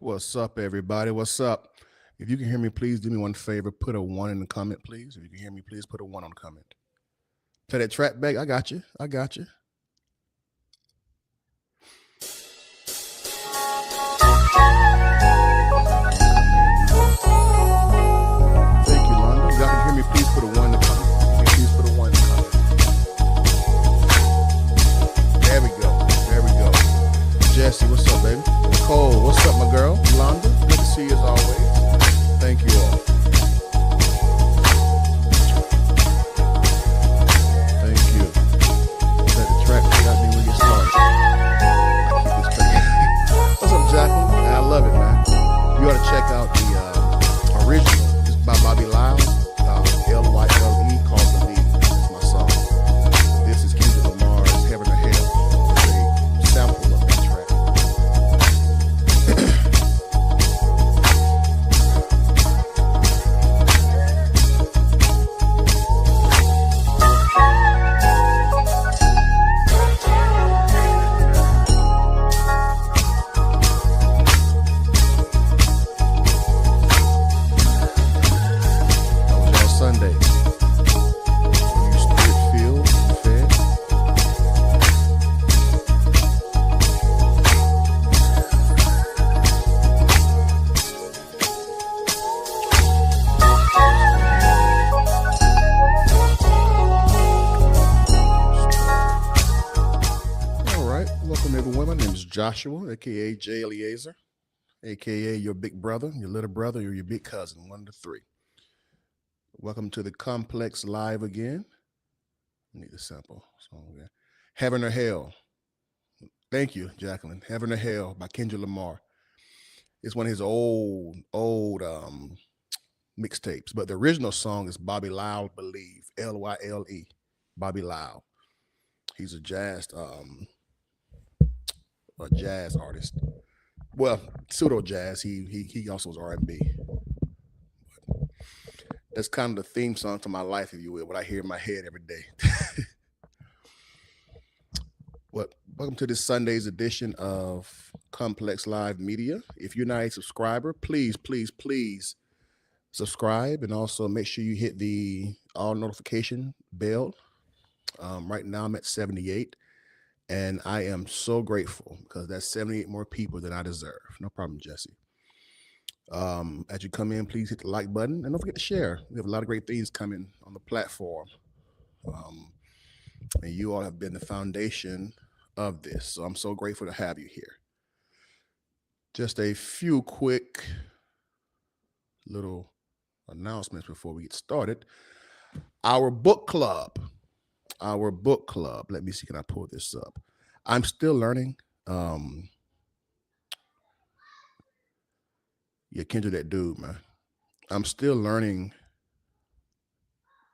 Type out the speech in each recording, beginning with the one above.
What's up, everybody? What's up? If you can hear me, please do me one favor. Put a one in the comment, please. If you can hear me, please put a one on the comment. Play that track back. I got you. I got you. Thank you, London. If y'all can hear me, please put a one in the comment. Please put a one in the comment. There we go. There we go. Jesse, what's up, baby? Nicole, what's up, my girl? Londa, good to see you as always. Thank you all. Thank you. Let the track play out, then we get started. I keep this track. What's up, Jacqueline? I love it, man. You ought to check out the original. It's by Bobby Lyle. L-Y-L-E, called The Lead. That's my song. This is Kendrick Lamar's Heaven or Hell. It's a sample of that track. That was y'all Sunday. Were you spirit-filled and fed? All right. Welcome, everyone. My name is Joshua, a.k.a. J. Ele'azear, a.k.a. your big brother, your little brother, or your big cousin, one of the three. Welcome to the Complex Live again. I need a sample song again. Heaven or Hell. Thank you, Jacqueline. Heaven or Hell by Kendrick Lamar. It's one of his old mixtapes, but the original song is Bobby Lyle Believe, L-Y-L-E, Bobby Lyle. He's a jazz artist. Well, pseudo jazz. He also is R&B. That's kind of the theme song to my life, if you will, what I hear in my head every day. Welcome to this Sunday's edition of Complex Live Media. If you're not a subscriber, please subscribe, and also make sure you hit the all notification bell. Right now I'm at 78, and I am so grateful because that's 78 more people than I deserve. No problem, Jesse. As you come in, please hit the like button and don't forget to share. We have a lot of great things coming on the platform. And you all have been the foundation of this. So I'm so grateful to have you here. Just a few quick little announcements before we get started. Our book club. Let me see, can I pull this up? I'm still learning. Yeah, Kendra, that dude, man. I'm still learning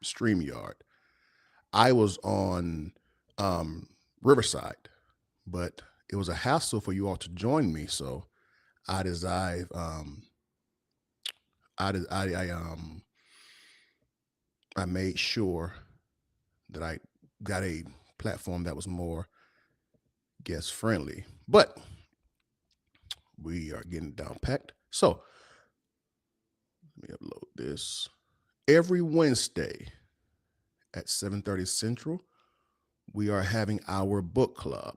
StreamYard. I was on Riverside, but it was a hassle for you all to join me, so I decided I made sure that I got a platform that was more guest friendly. But we are getting down packed. So let me upload this. Every Wednesday at 7:30 Central, we are having our book club,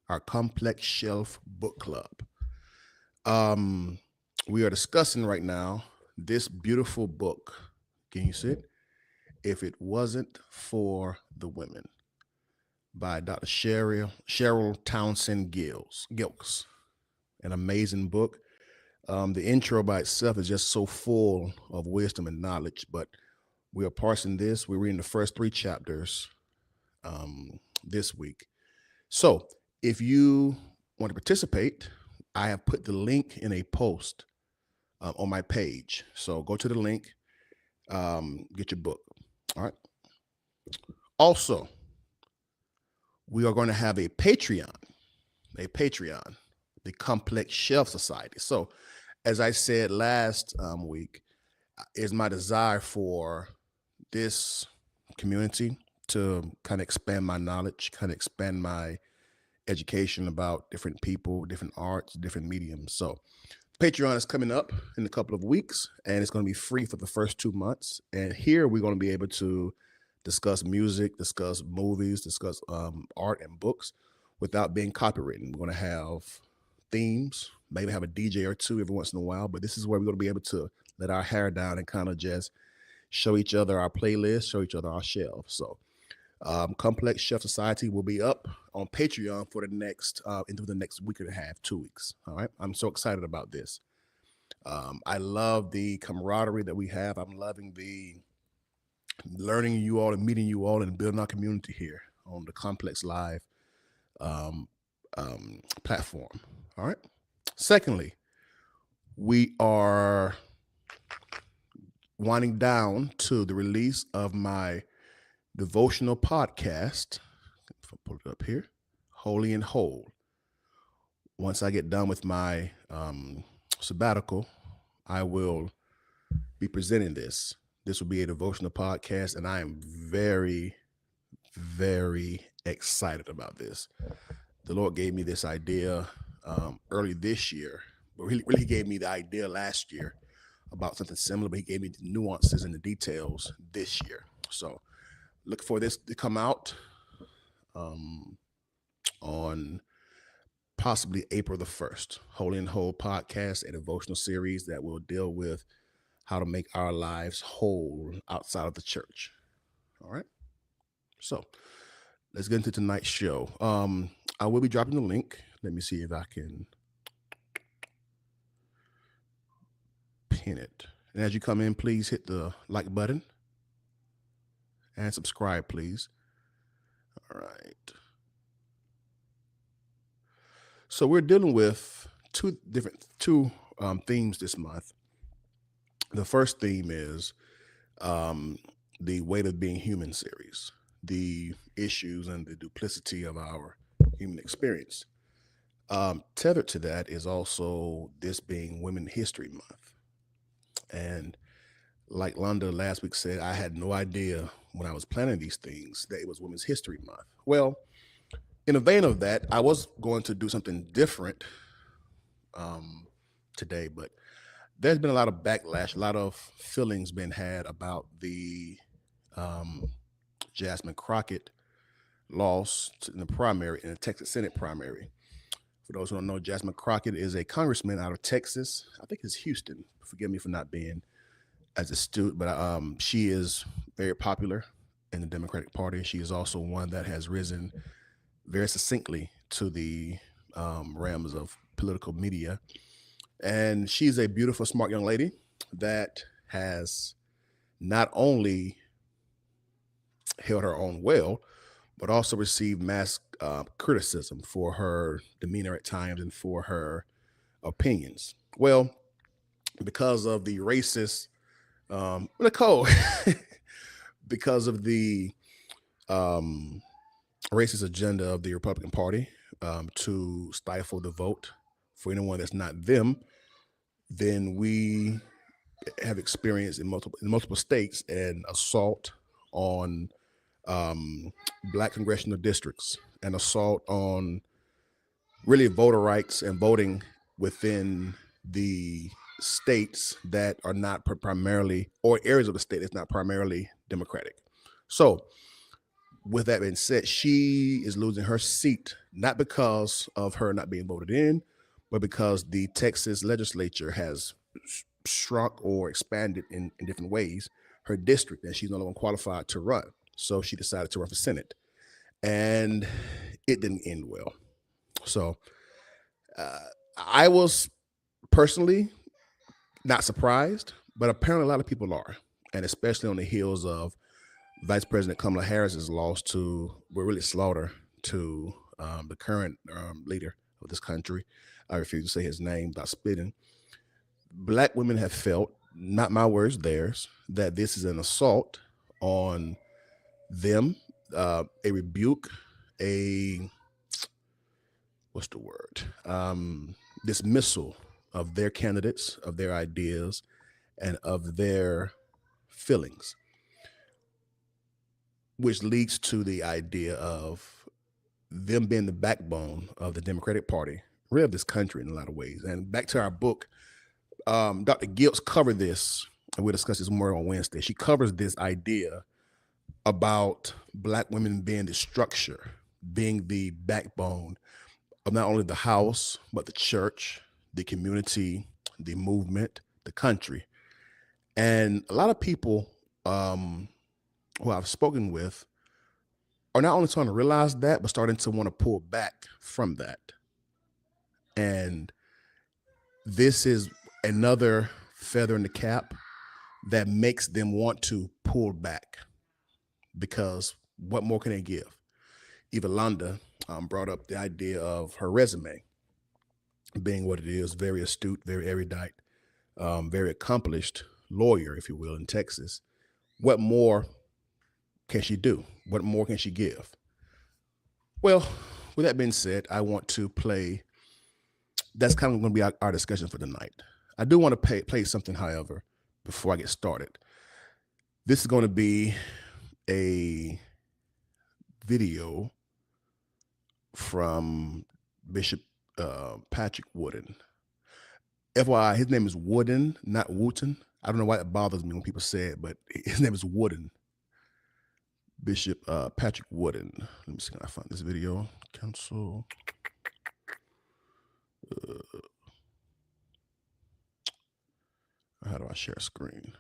our Complex Shelf Book Club. We are discussing right now this beautiful book. Can you see it? If It Wasn't for the Women by Dr. Cheryl Townsend Gilks. An amazing book. The intro by itself is just so full of wisdom and knowledge, but we are parsing this. We're reading the first 3 chapters this week. So if you want to participate, I have put the link in a post on my page. So go to the link, get your book. All right. Also, we are going to have a Patreon, the Complex Shelf Society. So as I said last week, is my desire for this community to kind of expand my knowledge, kind of expand my education about different people, different arts, different mediums. So Patreon is coming up in a couple of weeks, and it's going to be free for the first 2 months. And here we're going to be able to discuss music, discuss movies, discuss art and books without being copywritten. We're going to have themes, maybe have a DJ or two every once in a while, but this is where we're going to be able to let our hair down and kind of just show each other our playlist, show each other our shelves. So Complex Chef Society will be up on Patreon for the next into the next week and a half, 2 weeks. All right, I'm so excited about this. I love the camaraderie that we have. I'm loving the learning you all and meeting you all and building our community here on the Complex Live platform. All right. Secondly, we are winding down to the release of my devotional podcast. If I pull it up here, Holy and Whole. Once I get done with my sabbatical, I will be presenting this. This will be a devotional podcast, and I am very, very excited about this. The Lord gave me this idea early this year, but really gave me the idea last year about something similar, but he gave me the nuances and the details this year. So look for this to come out on possibly April the 1st. Holy and Whole podcast, a devotional series that will deal with how to make our lives whole outside of the church. All right. So let's get into tonight's show. I will be dropping the link. Let me see if I can pin it. And as you come in, please hit the like button and subscribe, please. All right. So we're dealing with two themes this month. The first theme is the Weight of Being Human series, the issues and the duplicity of our human experience. Tethered to that is also this being Women History Month. And like Londa last week said, I had no idea when I was planning these things that it was Women's History Month. Well, in a vein of that, I was going to do something different today, but there's been a lot of backlash, a lot of feelings been had about the Jasmine Crockett loss in the primary, in the Texas Senate primary. For those who don't know, Jasmine Crockett is a congressman out of Texas. I think it's Houston. Forgive me for not being as astute, but she is very popular in the Democratic Party. She is also one that has risen very succinctly to the realms of political media. And she's a beautiful, smart young lady that has not only held her own well, but also received mass criticism for her demeanor at times and for her opinions. Well, because of the racist, Nicole, because of the racist agenda of the Republican Party to stifle the vote for anyone that's not them, then we have experienced in multiple states an assault on Black congressional districts, an assault on really voter rights and voting within the states that are not primarily, or areas of the state that's not primarily Democratic. So with that being said, she is losing her seat, not because of her not being voted in, but because the Texas legislature has shrunk or expanded in different ways her district, and she's no longer qualified to run. So she decided to run for Senate, and it didn't end well. So I was personally not surprised, but apparently a lot of people are, and especially on the heels of Vice President Kamala Harris's loss to, really slaughter to the current leader of this country. I refuse to say his name without spitting. Black women have felt, not my words, theirs, that this is an assault on them, a rebuke, dismissal of their candidates, of their ideas, and of their feelings, which leads to the idea of them being the backbone of the Democratic Party, really of this country in a lot of ways. And back to our book, Dr. Giltz covered this, and we'll discuss this more on Wednesday. She covers this idea about Black women being the structure, being the backbone of not only the house, but the church, the community, the movement, the country. And a lot of people who I've spoken with are not only starting to realize that, but starting to want to pull back from that. And this is another feather in the cap that makes them want to pull back, because what more can they give? Evalanda brought up the idea of her resume being what it is, very astute, very erudite, very accomplished lawyer, if you will, in Texas. What more can she do? What more can she give? Well, with that being said, I want to play, that's kind of going to be our discussion for tonight. I do want to play something, however, before I get started. This is going to be a video from Bishop Patrick Wooden. FYI, his name is Wooden, not Wooten. I don't know why it bothers me when people say it, but his name is Wooden. Bishop Patrick Wooden. Let me see, can I find this video? Cancel. How do I share a screen?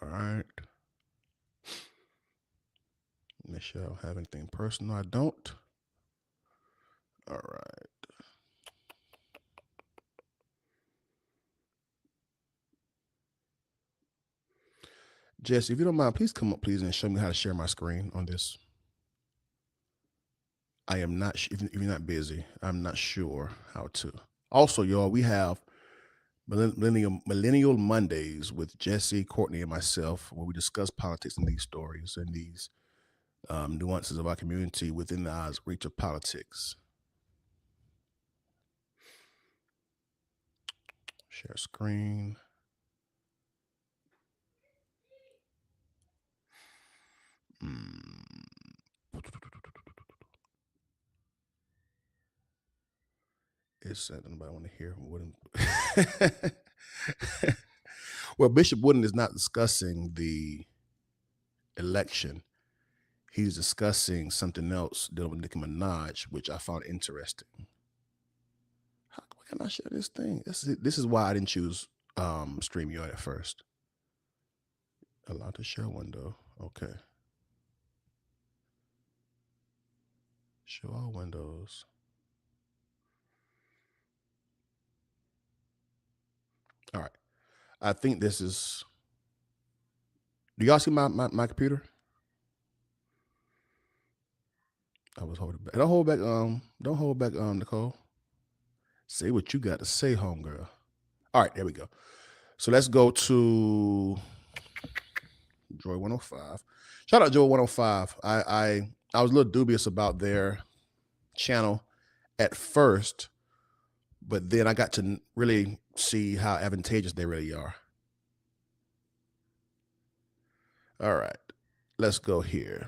All right. Make sure I don't have anything personal. I don't. All right. Jesse, if you don't mind, please come up, please, and show me how to share my screen on this. I am not, if you're not busy, I'm not sure how to. Also, y'all, we have Millennial Mondays with Jesse, Courtney, and myself, where we discuss politics and these stories and these nuances of our community within the eyes reach of politics. Share screen. It's something I want to hear. Well, Bishop Wooden is not discussing the election. He's discussing something else dealing with Nicki Minaj, which I found interesting. How can I share this thing? This is why I didn't choose StreamYard at first. Allow to share window. Okay. Show all windows. All right. I think this is. Do y'all see my computer? I was holding back. Don't hold back. Don't hold back. Nicole. Say what you got to say, homegirl. All right, there we go. So let's go to Joy 105. Shout out Joy 105. I was a little dubious about their channel at first, but then I got to really see how advantageous they really are. All right, let's go here.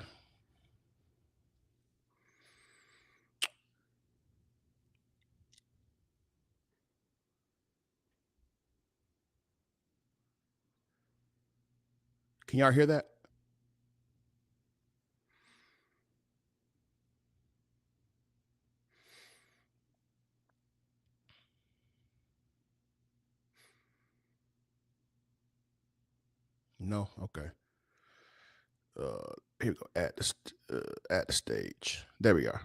Can y'all hear that? No? Okay. Here we go. At the stage. There we are.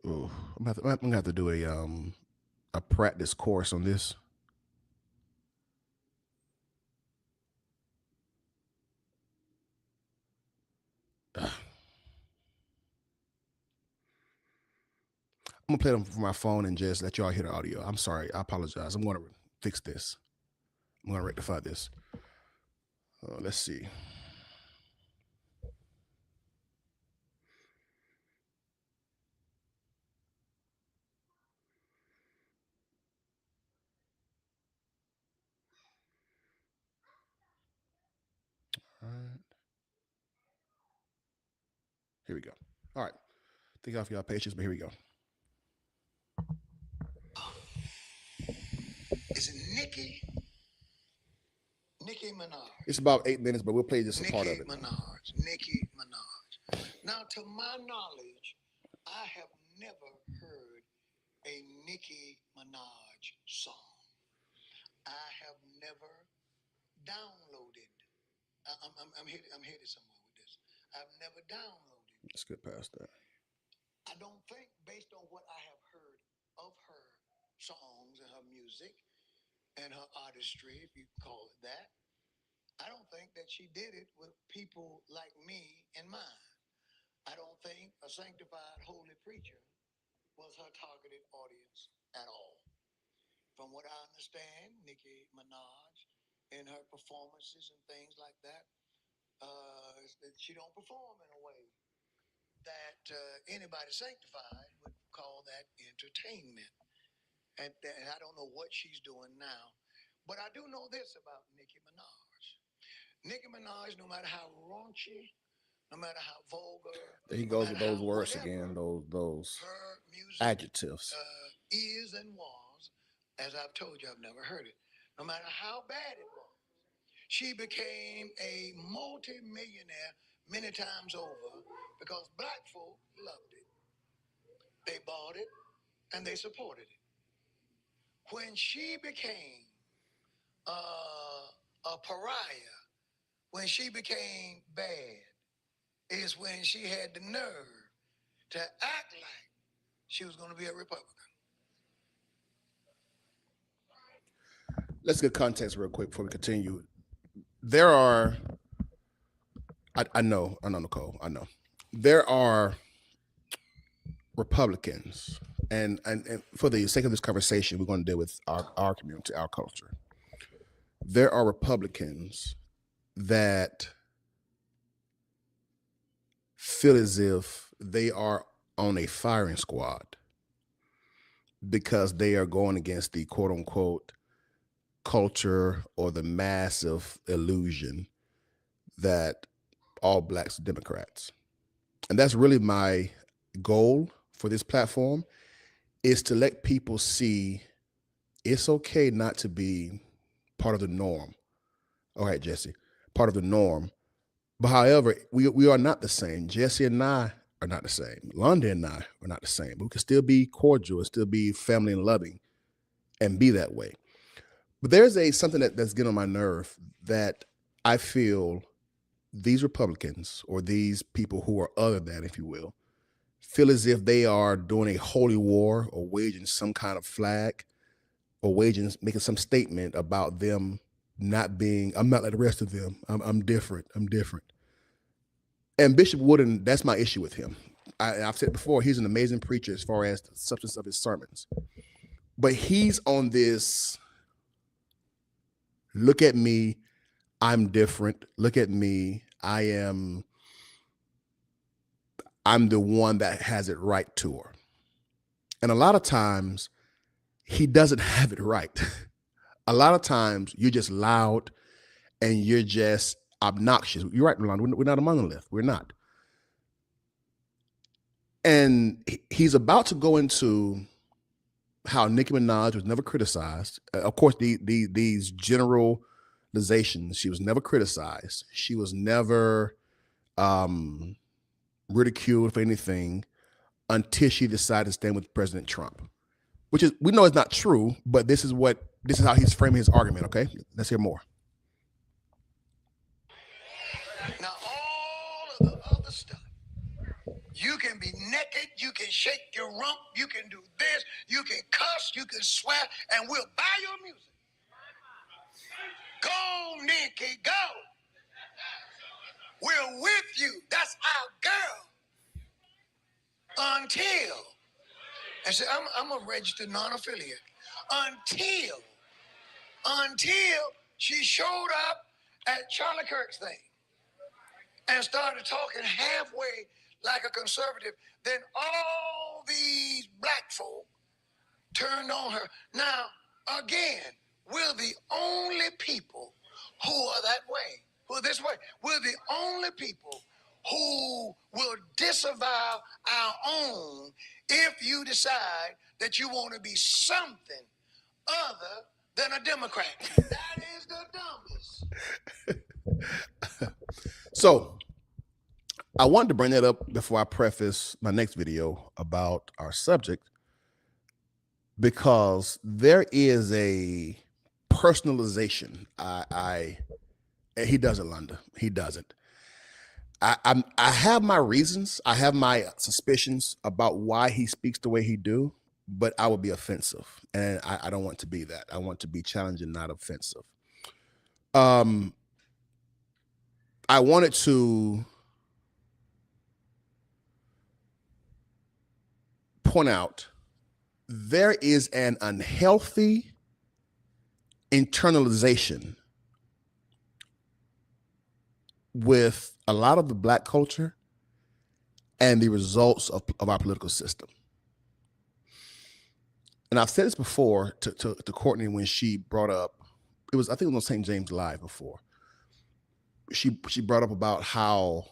Ooh, I'm gonna have to do a practice course on this. I'm gonna play them from my phone and just let y'all hear the audio. I'm sorry. I apologize. I'm gonna fix this. I'm gonna rectify this. Let's see. Here we go. All right. Thank y'all for your patience, but here we go. Is it Nicki Minaj? It's about 8 minutes, but we'll play just a part of Nicki it. Minaj. Now, to my knowledge, I have never heard a Nicki Minaj song. I have never downloaded. I'm headed somewhere with this. I've never downloaded. Let's get past that. I don't think, based on what I have heard of her songs and her music and her artistry, if you call it that, I don't think that she did it with people like me in mind. I don't think a sanctified holy preacher was her targeted audience at all. From what I understand, Nicki Minaj, in her performances and things like that, she don't perform in a way that anybody sanctified would call that entertainment. And I don't know what she's doing now. But I do know this about Nicki Minaj. Nicki Minaj, no matter how raunchy, no matter how vulgar, There he no goes matter with those how words whatever, again, those her music adjectives. is and was, as I've told you, I've never heard it. No matter how bad it was, she became a multi-millionaire many times over because black folk loved it. They bought it and they supported it. When she became a pariah, when she became bad, is when she had the nerve to act like she was going to be a Republican. Let's get context real quick before we continue. There are, I know, Nicole, I know. There are Republicans, and for the sake of this conversation, we're going to deal with our community, our culture. There are Republicans that feel as if they are on a firing squad because they are going against the quote unquote culture or the massive illusion that all blacks are Democrats. And that's really my goal for this platform, is to let people see it's okay not to be part of the norm. All right, Jesse, part of the norm. But however, we are not the same. Jesse and I are not the same. London and I are not the same. But we can still be cordial and still be family and loving and be that way. But there's something that's getting on my nerve that I feel these Republicans or these people who are other than, if you will, feel as if they are doing a holy war or waging some kind of flag or making some statement about them not being, I'm not like the rest of them. I'm different. I'm different. And Bishop Wooden, that's my issue with him. I've said it before, he's an amazing preacher as far as the substance of his sermons. But he's on this, look at me, I'm different. Look at me, I'm the one that has it right to her. And a lot of times, he doesn't have it right. A lot of times, you're just loud and you're just obnoxious. You're right, Rolando. We're not a monolith. We're not. And he's about to go into how Nicki Minaj was never criticized. Of course, these generalizations, she was never criticized. She was never ridiculed for anything until she decided to stand with President Trump, which is, we know is not true, but this is how he's framing his argument. Okay, let's hear more. Now, all of the other stuff, you can be naked, you can shake your rump, you can do this, you can cuss, you can swear, and we'll buy your music. Go, Nicki, go. We're with you. That's our girl. Until, and say, I'm a registered non-affiliate. Until she showed up at Charlie Kirk's thing and started talking halfway like a conservative, then all these black folk turned on her. Now, again, we're the only people who are that way, who are this way. We're the only people who will disavow our own if you decide that you want to be something other than a Democrat. That is the dumbest. So I wanted to bring that up before I preface my next video about our subject, because there is a personalization. He doesn't, Londa. He doesn't. I have my reasons. I have my suspicions about why he speaks the way he do, but I would be offensive, and I don't want to be that. I want to be challenging, not offensive. I wanted to point out there is an unhealthy internalization with a lot of the Black culture and the results of our political system. And I've said this before to Courtney when she brought up, I think it was on St. James Live before. She brought up about how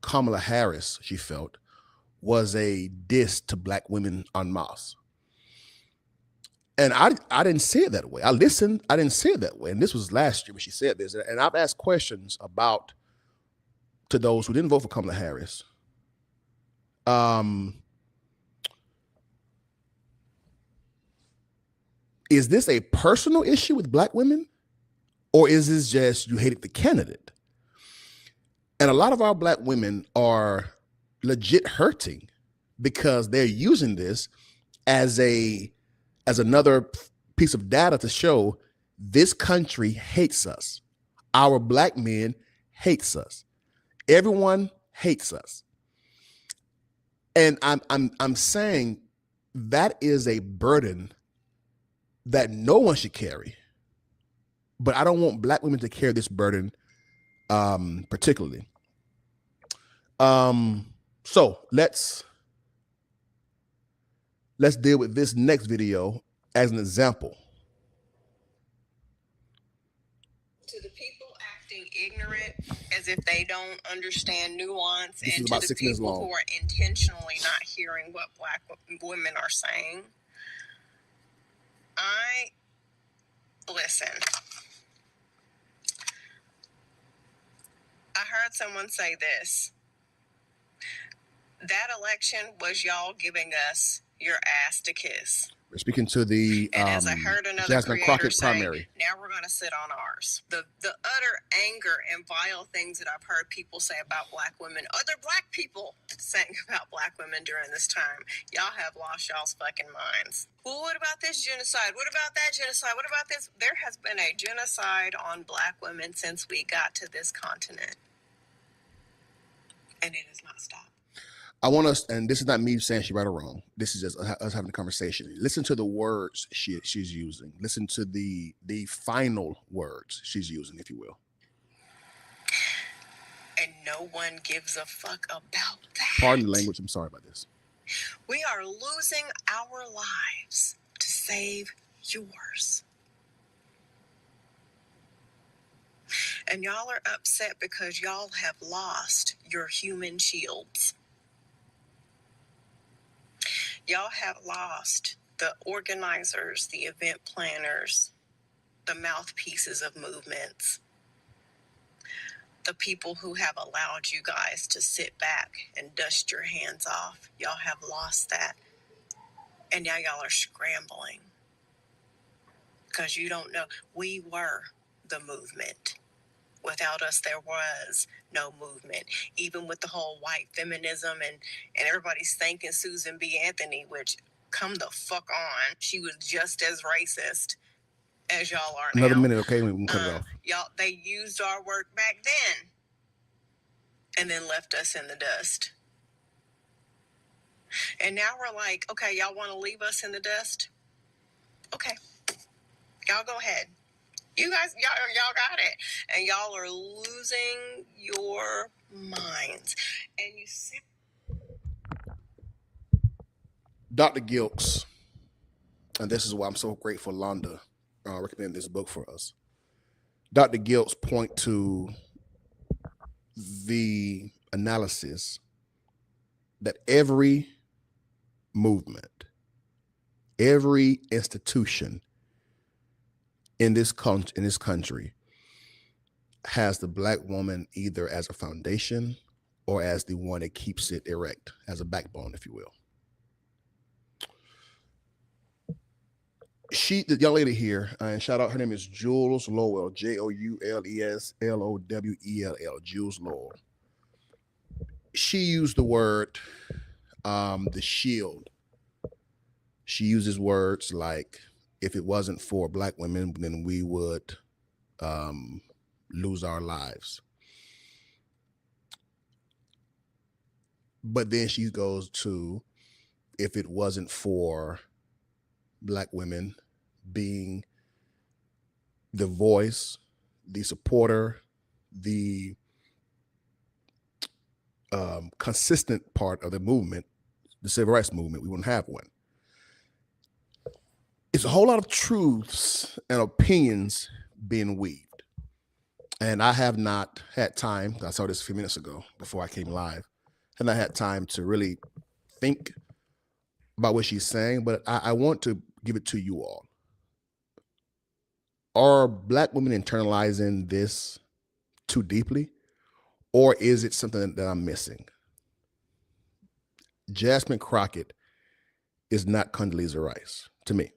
Kamala Harris, she felt, was a diss to Black women en masse. And I didn't say it that way. I listened. I didn't say it that way. And this was last year when she said this. And I've asked questions to those who didn't vote for Kamala Harris. Is this a personal issue with Black women? Or is this just you hated the candidate? And a lot of our Black women are legit hurting because they're using this as another piece of data to show this country hates us. Our Black men hates us. Everyone hates us. And I'm saying that is a burden that no one should carry. But I don't want Black women to carry this burden particularly. So let's deal with this next video as an example. To the people acting ignorant as if they don't understand nuance, This is and about to the 6 minutes people long. who are intentionally not hearing what Black women are saying, listen. I heard someone say this. That election was y'all giving us your ass to kiss. We're speaking to the And as I heard another Jasmine creator Crockett say, primary. now we're going to sit on ours. The utter anger and vile things that I've heard people say about Black women, other Black people saying about Black women during this time, y'all have lost y'all's fucking minds. Well, what about this genocide? What about that genocide? What about this? There has been a genocide on Black women since we got to this continent. And it has not stopped. I want us, and this is not me saying she's right or wrong. This is just us having a conversation. Listen to the words she's using. Listen to the final words she's using, if you will. And no one gives a fuck about that. Pardon the language. I'm sorry about this. We are losing our lives to save yours. And y'all are upset because y'all have lost your human shields. Y'all have lost the organizers, the event planners, the mouthpieces of movements, the people who have allowed you guys to sit back and dust your hands off. Y'all have lost that. And now y'all are scrambling because you don't know. We were the movement. Without us, there was no movement. Even with the whole white feminism and everybody's thanking Susan B. Anthony, which, come the fuck on, she was just as racist as y'all are now. Another minute, okay? We can cut it off. Y'all, they used our work back then and then left us in the dust. And now we're like, okay, y'all want to leave us in the dust? Okay. Y'all go ahead. You guys, y'all got it. And y'all are losing your minds. And you see... Dr. Gilks, and this is why I'm so grateful Londa recommended this book for us. Dr. Gilks point to the analysis that every movement, every institution in this country has the Black woman either as a foundation or as the one that keeps it erect, as a backbone, if you will. The young lady here, and shout out, her name is Jules Lowell, JoulesLowell, Jules Lowell. She used the word, the shield. She uses words like, if it wasn't for Black women, then we would lose our lives. But then she goes to, if it wasn't for Black women being the voice, the supporter, the consistent part of the movement, the civil rights movement, we wouldn't have one. It's a whole lot of truths and opinions being weaved. And I have not had time, I saw this a few minutes ago before I came live, and I had time to really think about what she's saying, but I want to give it to you all. Are Black women internalizing this too deeply, or is it something that I'm missing? Jasmine Crockett is not Condoleezza Rice to me.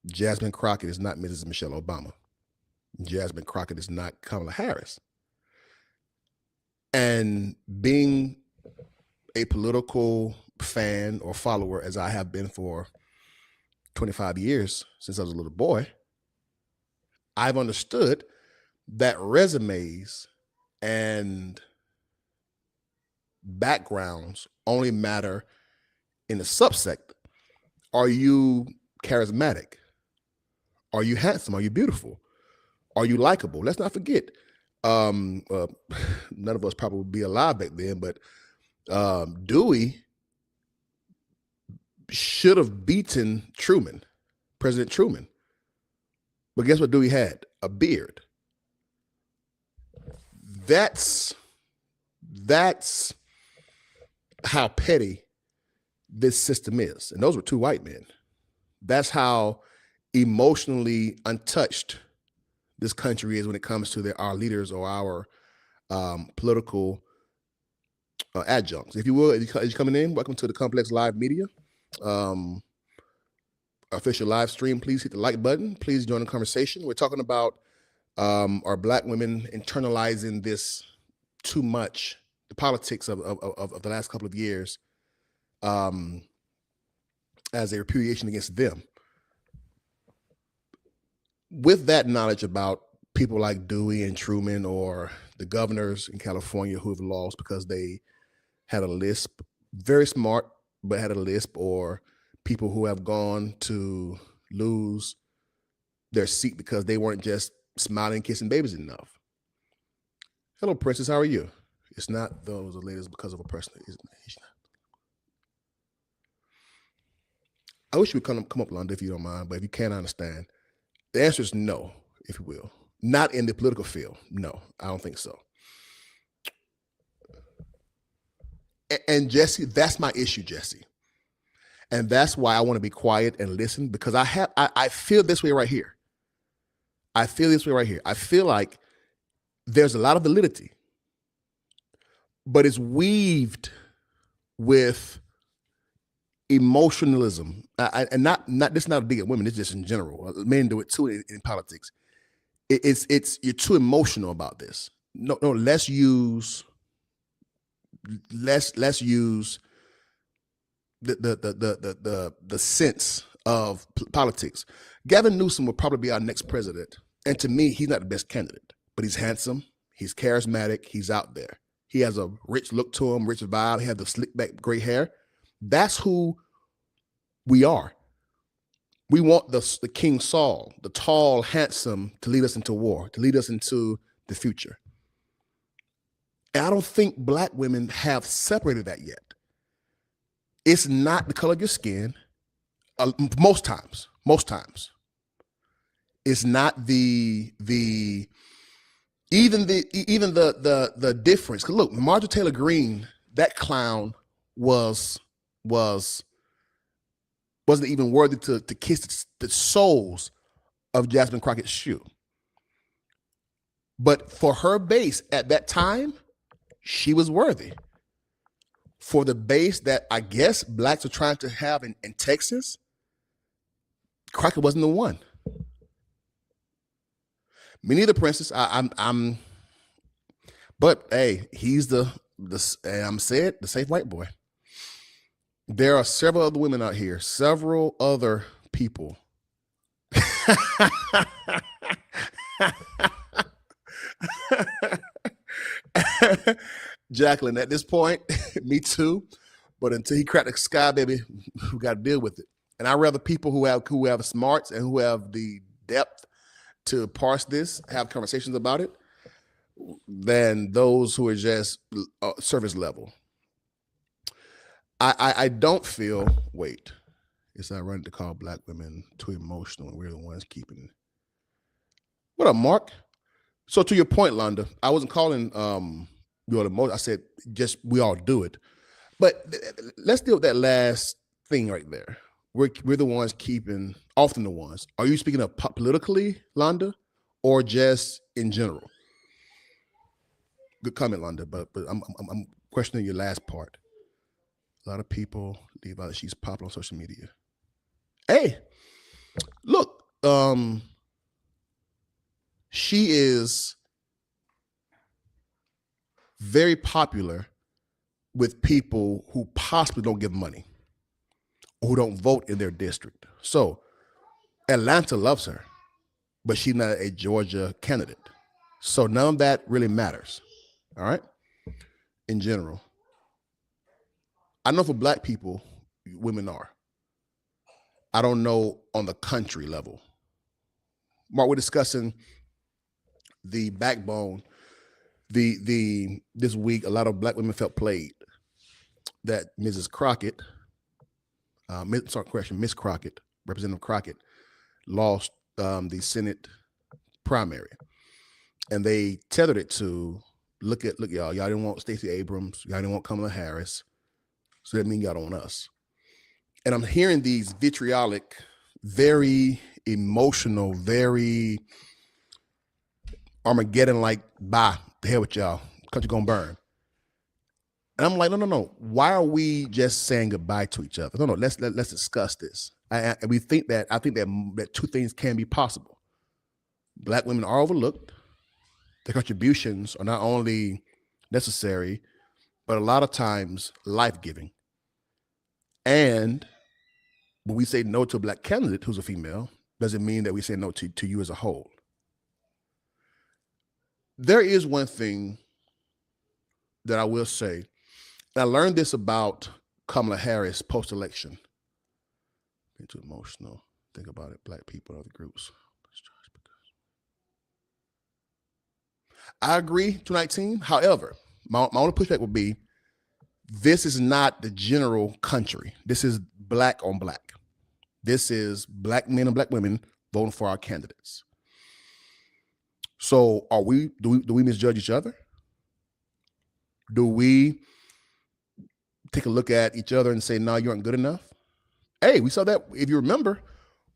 Jasmine Crockett is not Mrs. Michelle Obama. Jasmine Crockett is not Kamala Harris. And being a political fan or follower, as I have been for 25 years since I was a little boy, I've understood that resumes and backgrounds only matter in the subsect. Are you charismatic? Are you handsome? Are you beautiful? Are you likable? Let's not forget, none of us probably would be alive back then, but Dewey should have beaten Truman, President Truman. But guess what Dewey had? A beard. That's how petty this system is. And those were two white men. That's how emotionally untouched this country is when it comes to our leaders or our political adjuncts. If you will, if you're coming in, welcome to the Complex Live Media official live stream. Please hit the like button. Please join the conversation. We're talking about are Black women internalizing this too much, the politics of the last couple of years, as a repudiation against them. With that knowledge about people like Dewey and Truman, or the governors in California who have lost because they had a lisp, very smart, but had a lisp, or people who have gone to lose their seat because they weren't just smiling, kissing babies enough. Hello, Princess, how are you? It's not those ladies because of a person. I wish you would come up, London, if you don't mind, but if you can't, I understand. The answer is no, if you will. Not in the political field. No, I don't think so. And Jesse, that's my issue, Jesse. And that's why I want to be quiet and listen, because I feel this way right here. I feel this way right here. I feel like there's a lot of validity, but it's weaved with emotionalism. And not this is not a dig at women, it's just in general. Men do it too in politics. It's you're too emotional about this. No, let's use the sense of politics. Gavin Newsom will probably be our next president. And to me, he's not the best candidate, but he's handsome, he's charismatic, he's out there. He has a rich look to him, rich vibe. He has the slick back gray hair. That's who we are. We want the King Saul, the tall, handsome, to lead us into war, to lead us into the future. And I don't think Black women have separated that yet. It's not the color of your skin. Most times. It's not the even the difference. 'Cause look, Marjorie Taylor Greene, that clown was wasn't even worthy to kiss the soles of Jasmine Crockett's shoe. But for her base at that time, she was worthy. For the base that I guess blacks are trying to have in Texas, Crockett wasn't the one. Me neither, Princess. I'm but hey, he's the and I'm said the safe white boy. There are several other women out here, several other people. Jacqueline, at this point, me too. But until he cracked the sky, baby, we got to deal with it. And I rather people who have smarts and who have the depth to parse this, have conversations about it, than those who are just surface level. I don't feel. Wait, it's ironic to call black women too emotional, and we're the ones keeping. What up, Mark? So to your point, Londa, I wasn't calling you emotional. I said just we all do it. But let's deal with that last thing right there. We're the ones keeping, often the ones. Are you speaking of politically, Londa, or just in general? Good comment, Londa, but I'm questioning your last part. A lot of people leave out that she's popular on social media. Hey, look, she is very popular with people who possibly don't give money or who don't vote in their district. So Atlanta loves her, but she's not a Georgia candidate. So none of that really matters. All right. In general, I know for black people, women are. I don't know on the country level. Mark, we're discussing the backbone. This week, a lot of black women felt played. That Mrs. Crockett, Miss Crockett, Representative Crockett, lost the Senate primary, and they tethered it to look y'all didn't want Stacey Abrams, y'all didn't want Kamala Harris, so that means y'all don't want us. And I'm hearing these vitriolic, very emotional, very Armageddon like, bye, the hell with y'all, country gonna burn. And I'm like, no. Why are we just saying goodbye to each other? No. Let's discuss this. I think that two things can be possible. Black women are overlooked. Their contributions are not only necessary, but a lot of times life-giving. And when we say no to a black candidate who's a female, doesn't mean that we say no to you as a whole. There is one thing that I will say. I learned this about Kamala Harris post-election. Being too emotional. Think about it. Black people, other groups. I agree, 219. However, my only pushback would be, this is not the general country. This is black on black. This is black men and black women voting for our candidates. So do we misjudge each other? Do we take a look at each other and say, no, you aren't good enough? Hey, we saw that, if you remember,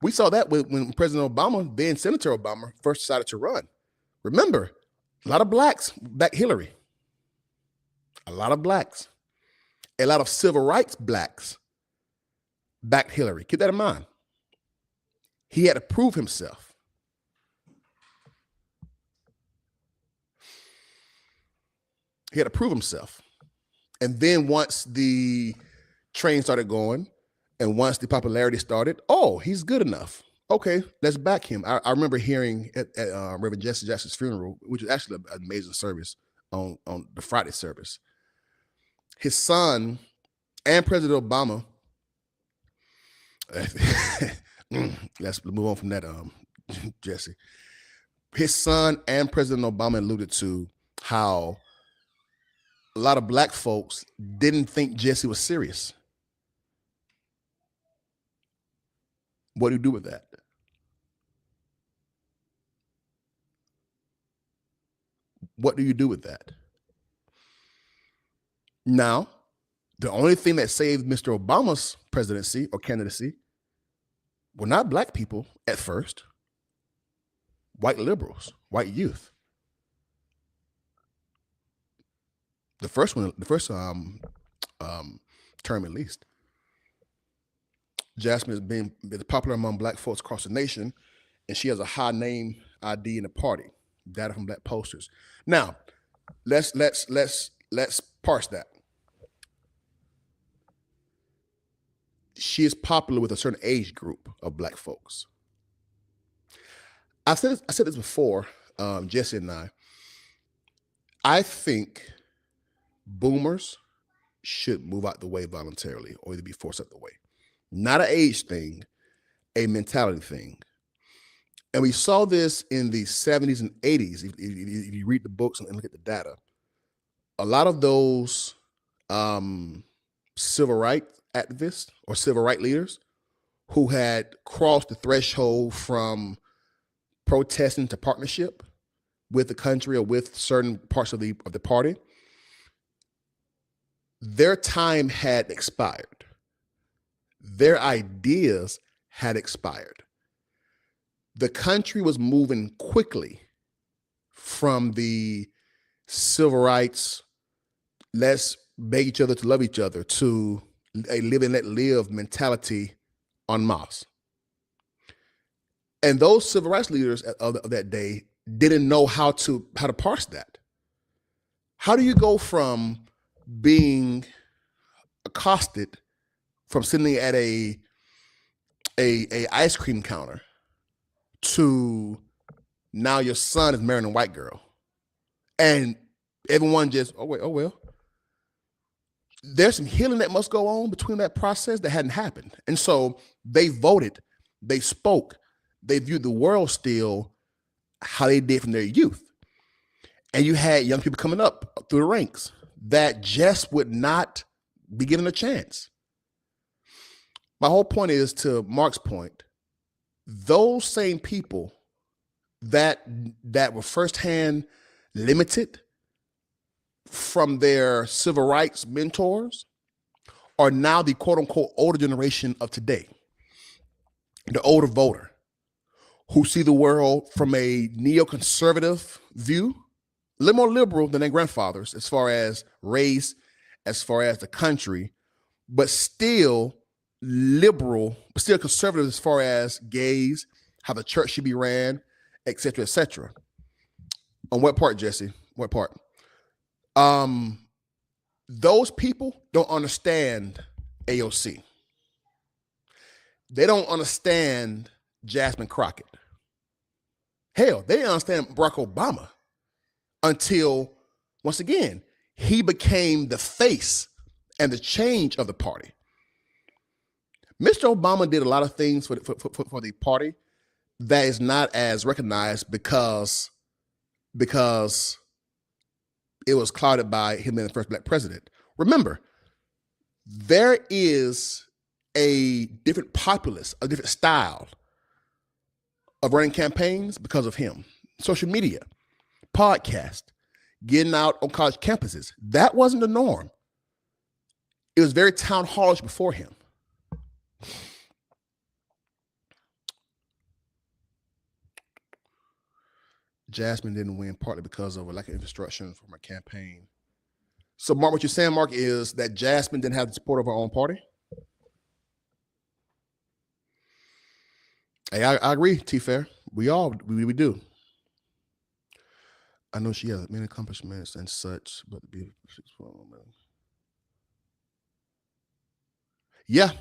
we saw that when President Obama, then Senator Obama, first decided to run. Remember, a lot of blacks backed Hillary. A lot of blacks. A lot of civil rights blacks backed Hillary. Keep that in mind. He had to prove himself. He had to prove himself. And then once the train started going and once the popularity started, oh, he's good enough. Okay, let's back him. I remember hearing at Reverend Jesse Jackson's funeral, which was actually an amazing service on the Friday service. His son and President Obama, let's move on from that, Jesse. His son and President Obama alluded to how a lot of black folks didn't think Jesse was serious. What do you do with that? What do you do with that? Now, the only thing that saved Mr. Obama's presidency or candidacy were not black people at first, white liberals, white youth. The first term at least. Jasmine has been popular among black folks across the nation, and she has a high name ID in the party. Data from black posters. Now, let's parse that. She is popular with a certain age group of black folks. I said this before, Jesse and I think boomers should move out the way voluntarily or either be forced out the way. Not an age thing, a mentality thing. And we saw this in the 70s and 80s. If you read the books and look at the data, a lot of those civil rights activists or civil rights leaders who had crossed the threshold from protesting to partnership with the country or with certain parts of the party, their time had expired. Their ideas had expired. The country was moving quickly from the civil rights, let's beg each other to love each other, to a live and let live mentality en masse. And those civil rights leaders of that day didn't know how to parse that. How do you go from being accosted from sitting at a ice cream counter to now your son is marrying a white girl, and everyone just, oh well. There's some healing that must go on between that process that hadn't happened. And so they voted, they spoke, they viewed the world still how they did from their youth. And you had young people coming up through the ranks that just would not be given a chance. My whole point is, to Mark's point, those same people that were firsthand limited from their civil rights mentors are now the quote unquote older generation of today. The older voter who see the world from a neoconservative view, a little more liberal than their grandfathers as far as race, as far as the country, but still liberal, but still conservative as far as gays, how the church should be ran, et cetera, et cetera. On what part, Jesse? What part? Those people don't understand AOC. They don't understand Jasmine Crockett. Hell, they didn't understand Barack Obama until, once again, he became the face and the change of the party. Mr. Obama did a lot of things for the party that is not as recognized because it was clouded by him being the first black president. Remember, there is a different populace, a different style of running campaigns because of him. Social media, podcast, getting out on college campuses. That wasn't the norm. It was very town hallish before him. Jasmine didn't win partly because of a lack of infrastructure from her campaign. So, Mark, what you're saying, Mark, is that Jasmine didn't have the support of her own party? Hey, I agree, T-Fair. We do. I know she has many accomplishments and such, but the beautiful. Yeah.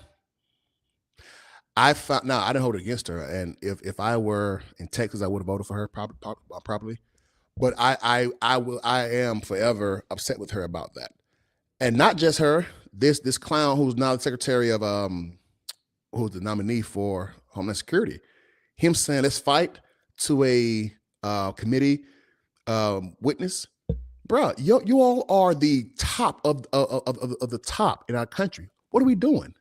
I didn't hold it against her, and if I were in Texas, I would have voted for her probably. But I am forever upset with her about that, and not just her. This clown who's now the secretary of who's the nominee for Homeland Security, him saying let's fight to a committee witness, bro. You all are the top of the top in our country. What are we doing?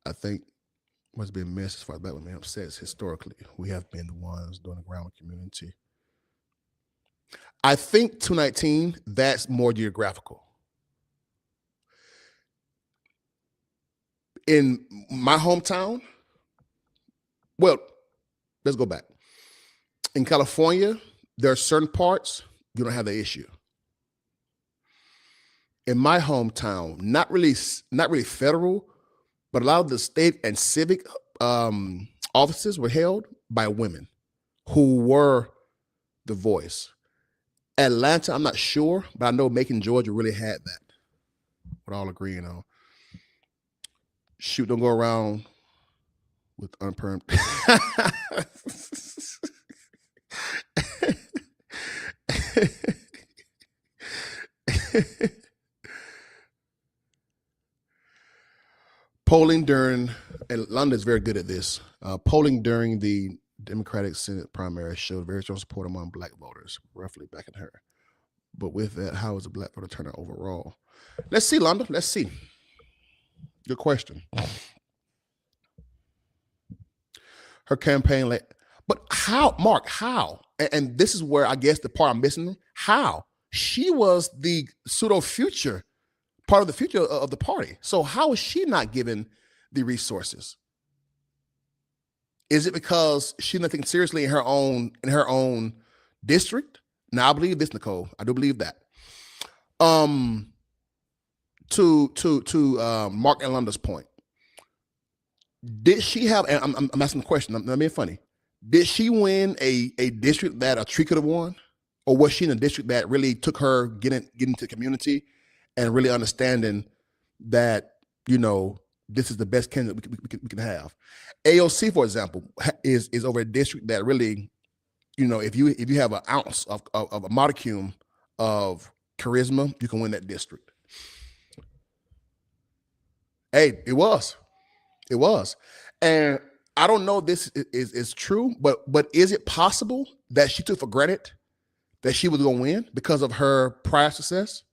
I think what's been missed as far as black women upsets historically. We have been the ones doing the ground community. I think 219, that's more geographical. In my hometown, well, let's go back. In California, there are certain parts you don't have the issue. In my hometown, not really federal, but a lot of the state and civic offices were held by women who were the voice. Atlanta, I'm not sure, but I know Macon, Georgia really had that. We're all agreeing on. Shoot, don't go around with unpermed. Polling during, and London is very good at this, polling during the Democratic Senate primary showed very strong support among black voters, roughly backing her. But with that, how is the black voter turnout overall? Let's see, London, let's see. Good question. Her campaign, but how, Mark, how? And this is where I guess the part I'm missing, how? She was the pseudo future, part of the future of the party. So how is she not given the resources? Is it because she's not taking seriously in her own district? Now I believe this, Nicole. I do believe that. To Mark and Lunda's point, did she have? And I'm asking the question. I'm not being funny. Did she win a district that a tree could have won, or was she in a district that really took her getting to the community and really understanding that this is the best candidate we can have? AOC, for example, is over a district that really, if you have an ounce of a modicum of charisma, you can win that district. Hey, it was, and I don't know if this is true, but is it possible that she took for granted that she was going to win because of her prior success?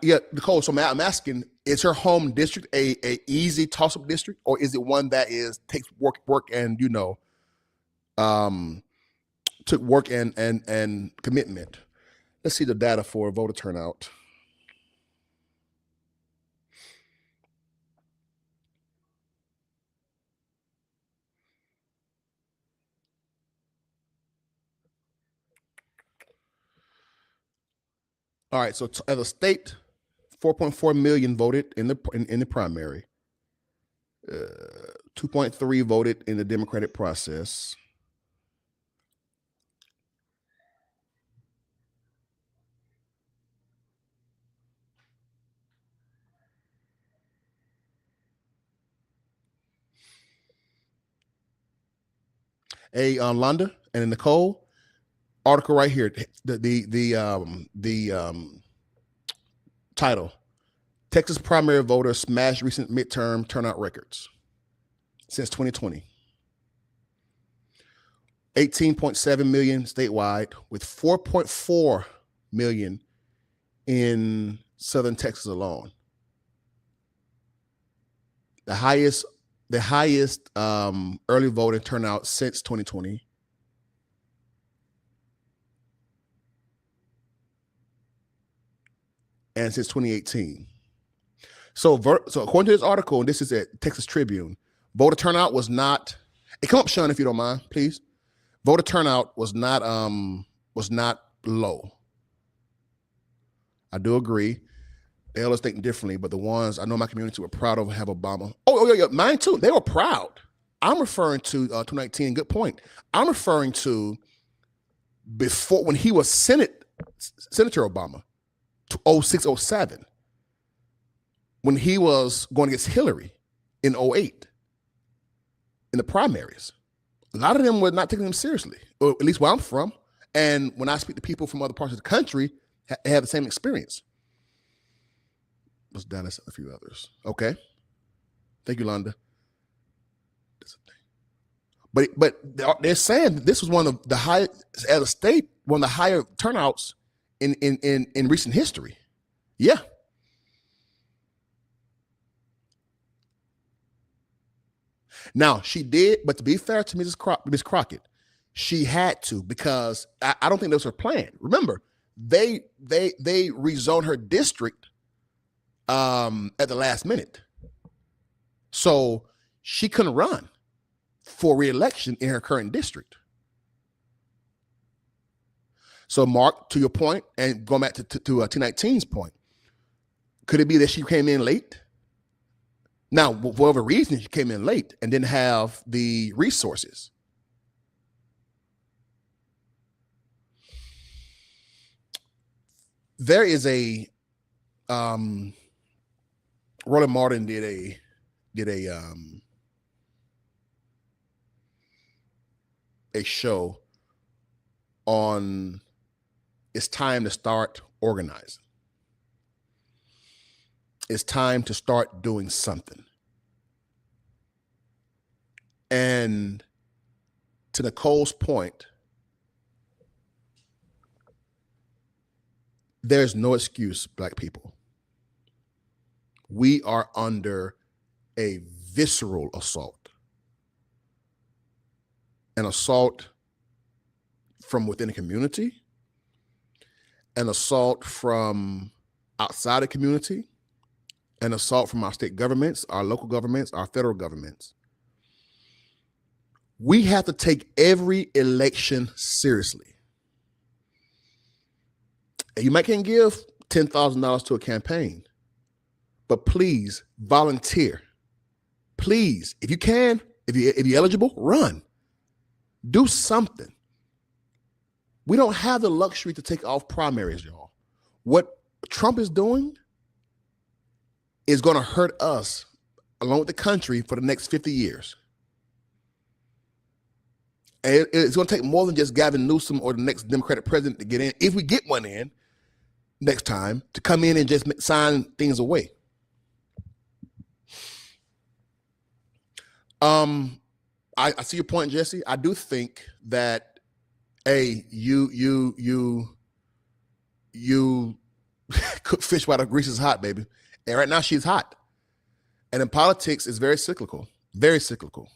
Nicole, so I'm asking, is her home district a easy toss-up district, or is it one that takes work and took work and commitment? Let's see the data for voter turnout. All right, so as a state, 4.4 million voted in the primary. 2.3 voted in the Democratic process. Hey, Londa and Nicole, article right here. The title: Texas primary voters smash recent midterm turnout records since 2020. 18.7 million statewide, with 4.4 million in Southern Texas alone. The highest early voting turnout since 2020. And since 2018. So according to this article, and this is at Texas Tribune, voter turnout was not, come up, Sean, if you don't mind, please. Voter turnout was not low. I do agree. They always think differently, but the ones I know my community were proud of have Obama. Oh, yeah, mine too. They were proud. I'm referring to 2019. Good point. I'm referring to before, when he was Senator Obama, 06, 07, when he was going against Hillary in 08 in the primaries. A lot of them were not taking them seriously, or at least where I'm from. And when I speak to people from other parts of the country, have the same experience. Let's down a few others. Okay. Thank you, Londa. But they're saying this was one of the highest, as a state, one of the higher turnouts in recent history. Yeah. Now she did, but to be fair to Ms. Crockett, she had to, because I don't think that was her plan. Remember, they rezoned her district at the last minute, so she couldn't run for re-election in her current district. So, Mark, to your point, and going back to T19's point, could it be that she came in late? Now, for whatever reason, she came in late and didn't have the resources. There is a Roland Martin did a show on it's time to start organizing. It's time to start doing something. And to Nicole's point, there's no excuse, Black people. We are under a visceral assault. An assault from within the community, an assault from outside the community, an assault from our state governments, our local governments, our federal governments. We have to take every election seriously. And you might can't give $10,000 to a campaign, but please volunteer. Please, if you can, if you're eligible, run. Do something. We don't have the luxury to take off primaries, y'all. What Trump is doing is going to hurt us along with the country for the next 50 years. And it's going to take more than just Gavin Newsom or the next Democratic president to get in, if we get one in next time, to come in and just sign things away. I see your point, Jesse. I do think that you cook fish while the grease is hot, baby. And right now she's hot. And in politics, it's very cyclical, very cyclical.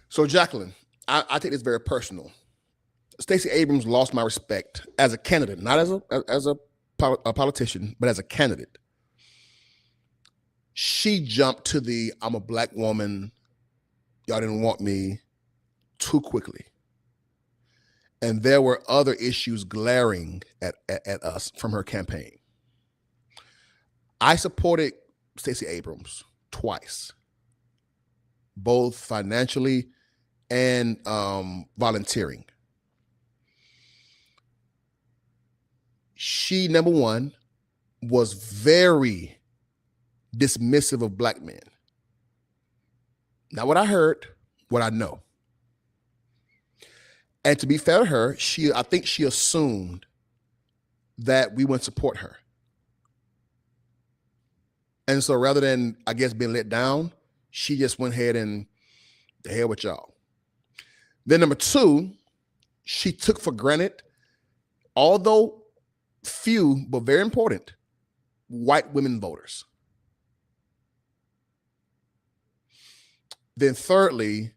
So, Jacqueline, I take this very personal. Stacey Abrams lost my respect as a candidate, not as a politician, but as a candidate. She jumped to the I'm a Black woman, y'all didn't want me too quickly. And there were other issues glaring at us from her campaign. I supported Stacey Abrams twice, both financially and volunteering. She, number one, was very dismissive of Black men. Not what I heard, what I know. And to be fair to her, I think she assumed that we wouldn't support her. And so rather than, I guess, being let down, she just went ahead and the hell with y'all. Then number two, she took for granted, although few, but very important, white women voters. Then thirdly,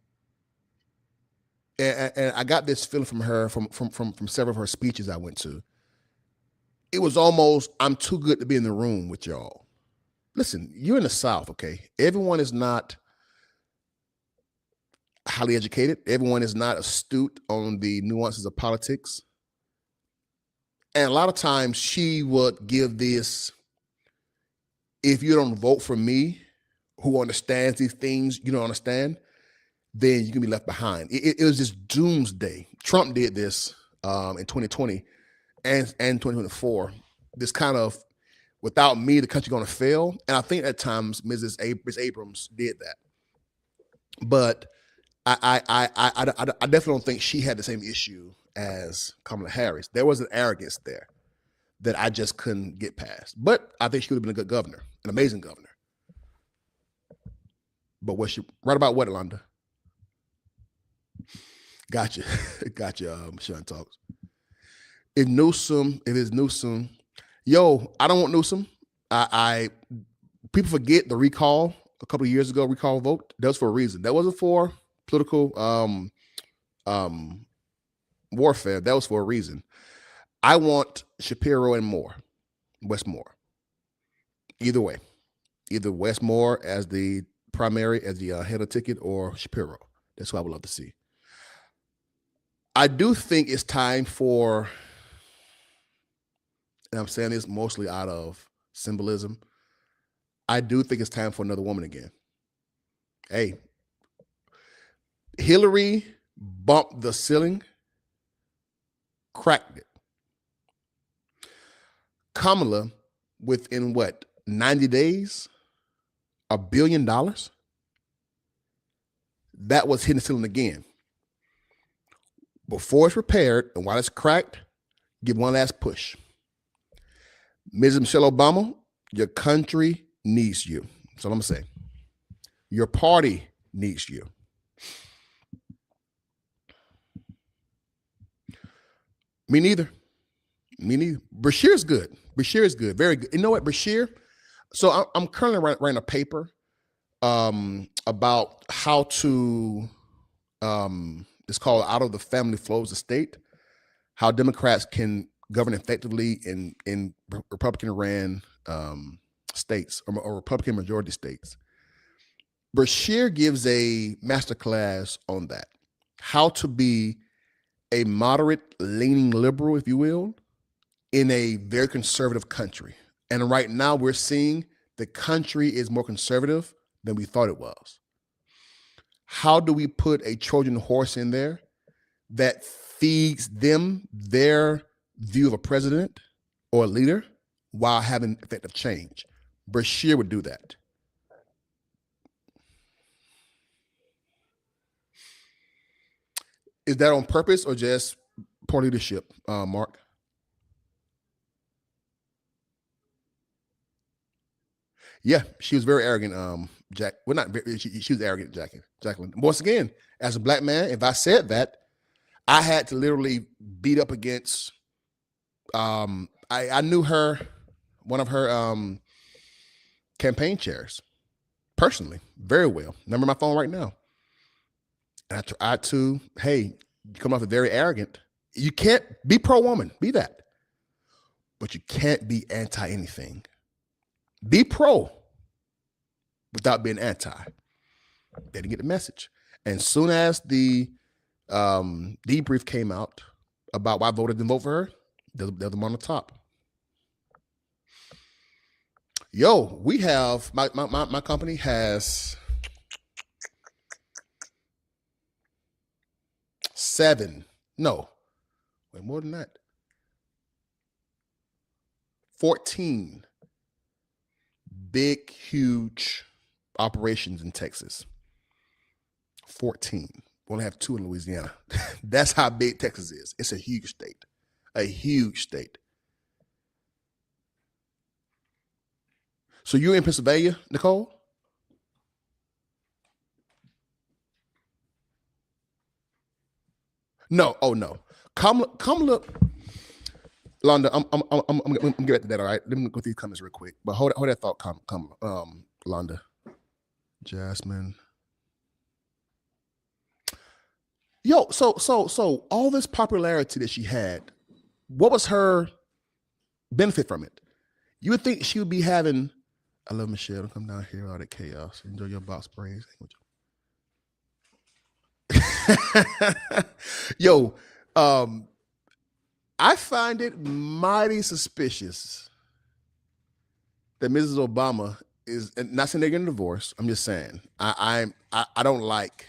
and I got this feeling from her from several of her speeches I went to, it was almost, I'm too good to be in the room with y'all. Listen, you're in the South, okay? Everyone is not highly educated. Everyone is not astute on the nuances of politics. And a lot of times she would give this, if you don't vote for me, who understands these things you don't understand, then you can be left behind. It was just doomsday. Trump did this in 2020 and 2024. This kind of, without me, the country going to fail. And I think at times Ms. Abrams did that. But I definitely don't think she had the same issue as Kamala Harris. There was an arrogance there that I just couldn't get past. But I think she would have been a good governor, an amazing governor. But was she right about what, Alonda? Gotcha. Sean Talks. If it's Newsom, yo, I don't want Newsom. people forget the recall a couple of years ago, recall vote. That was for a reason. That wasn't for political warfare. That was for a reason. I want Shapiro and Westmore. Either way, either Westmore as the primary, as the head of ticket, or Shapiro. That's what I would love to see. I do think it's time for, and I'm saying this mostly out of symbolism, I do think it's time for another woman again. Hey, Hillary bumped the ceiling, cracked it. Kamala, within what, 90 days, $1 billion? That was hitting the ceiling again. Before it's repaired and while it's cracked, give one last push. Ms. Michelle Obama, your country needs you. That's all I'm going to say. Your party needs you. Me neither. Bashir is good. Very good. You know what, Bashir? So I'm currently writing a paper about how to, it's called Out of the Family Flows the State, how Democrats can govern effectively in Republican-ran states or Republican majority states. Bashir gives a masterclass on that, how to be a moderate-leaning liberal, if you will, in a very conservative country. And right now we're seeing the country is more conservative than we thought it was. How do we put a Trojan horse in there that feeds them their view of a president or a leader while having effective change? Bashir would do that. Is that on purpose or just poor leadership, Mark? Yeah, she was very arrogant, Jack. Well, not very, she was arrogant, Jacqueline. Once again, as a black man, if I said that, I had to literally beat up against, I knew her, one of her campaign chairs, personally, very well. Number my phone right now. And I tried to, hey, you come off as very arrogant. You can't be pro-woman, be that. But you can't be anti-anything. Be pro without being anti. They didn't get the message. And soon as the debrief came out about why voters didn't vote for her, they're them on the top. Yo, we have, my company has 14 big, huge operations in Texas. 14. We only have 2 in Louisiana. That's how big Texas is. It's a huge state. A huge state. So you're in Pennsylvania, Nicole? No. Oh, no. Kamala, Londa, I'm gonna get back to that, all right? Let me go through these comments real quick. But hold that thought, Londa. Jasmine. Yo, so all this popularity that she had, what was her benefit from it? You would think she would be having, I love Michelle, don't come down here, all that chaos. Enjoy your box sprays. Yo, I find it mighty suspicious that Mrs. Obama is, and not saying they're getting a divorce. I'm just saying I don't like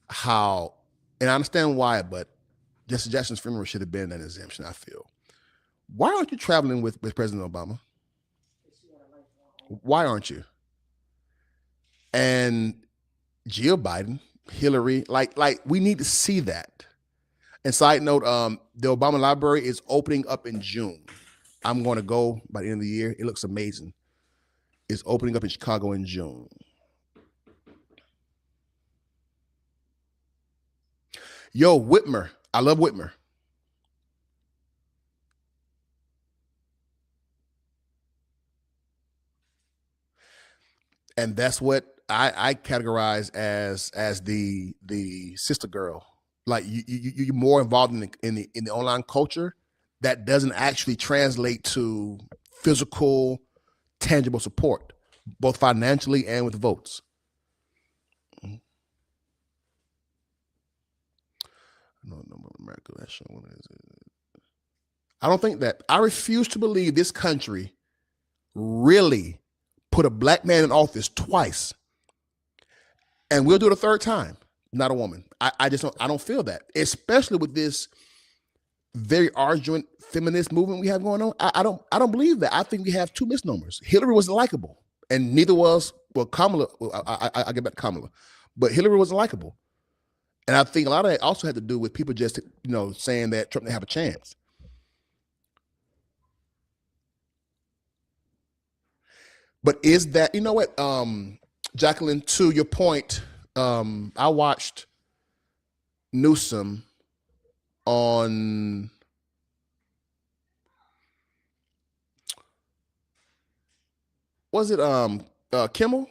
how, and I understand why, but Justice Jackson's funeral should have been an exemption. I feel. Why aren't you traveling with President Obama? Why aren't you? And Jill Biden, Hillary, like we need to see that. And side note, the Obama Library is opening up in June. I'm going to go by the end of the year. It looks amazing. It's opening up in Chicago in June. Yo, Whitmer. I love Whitmer. And that's what I categorize as the sister girl. Like you're more involved in the online culture that doesn't actually translate to physical, tangible support, both financially and with votes. No, America. What is it? I don't think that. I refuse to believe this country really put a black man in office twice, and we'll do it a third time. Not a woman. I just don't. I don't feel that, especially with this very arduous feminist movement we have going on. I don't believe that. I think we have two misnomers. Hillary was likable, and neither was Kamala. I get back to Kamala, but Hillary wasn't likable, and I think a lot of that also had to do with people just saying that Trump didn't have a chance. But is that what, Jacqueline? To your point, I watched Newsom on Kimmel,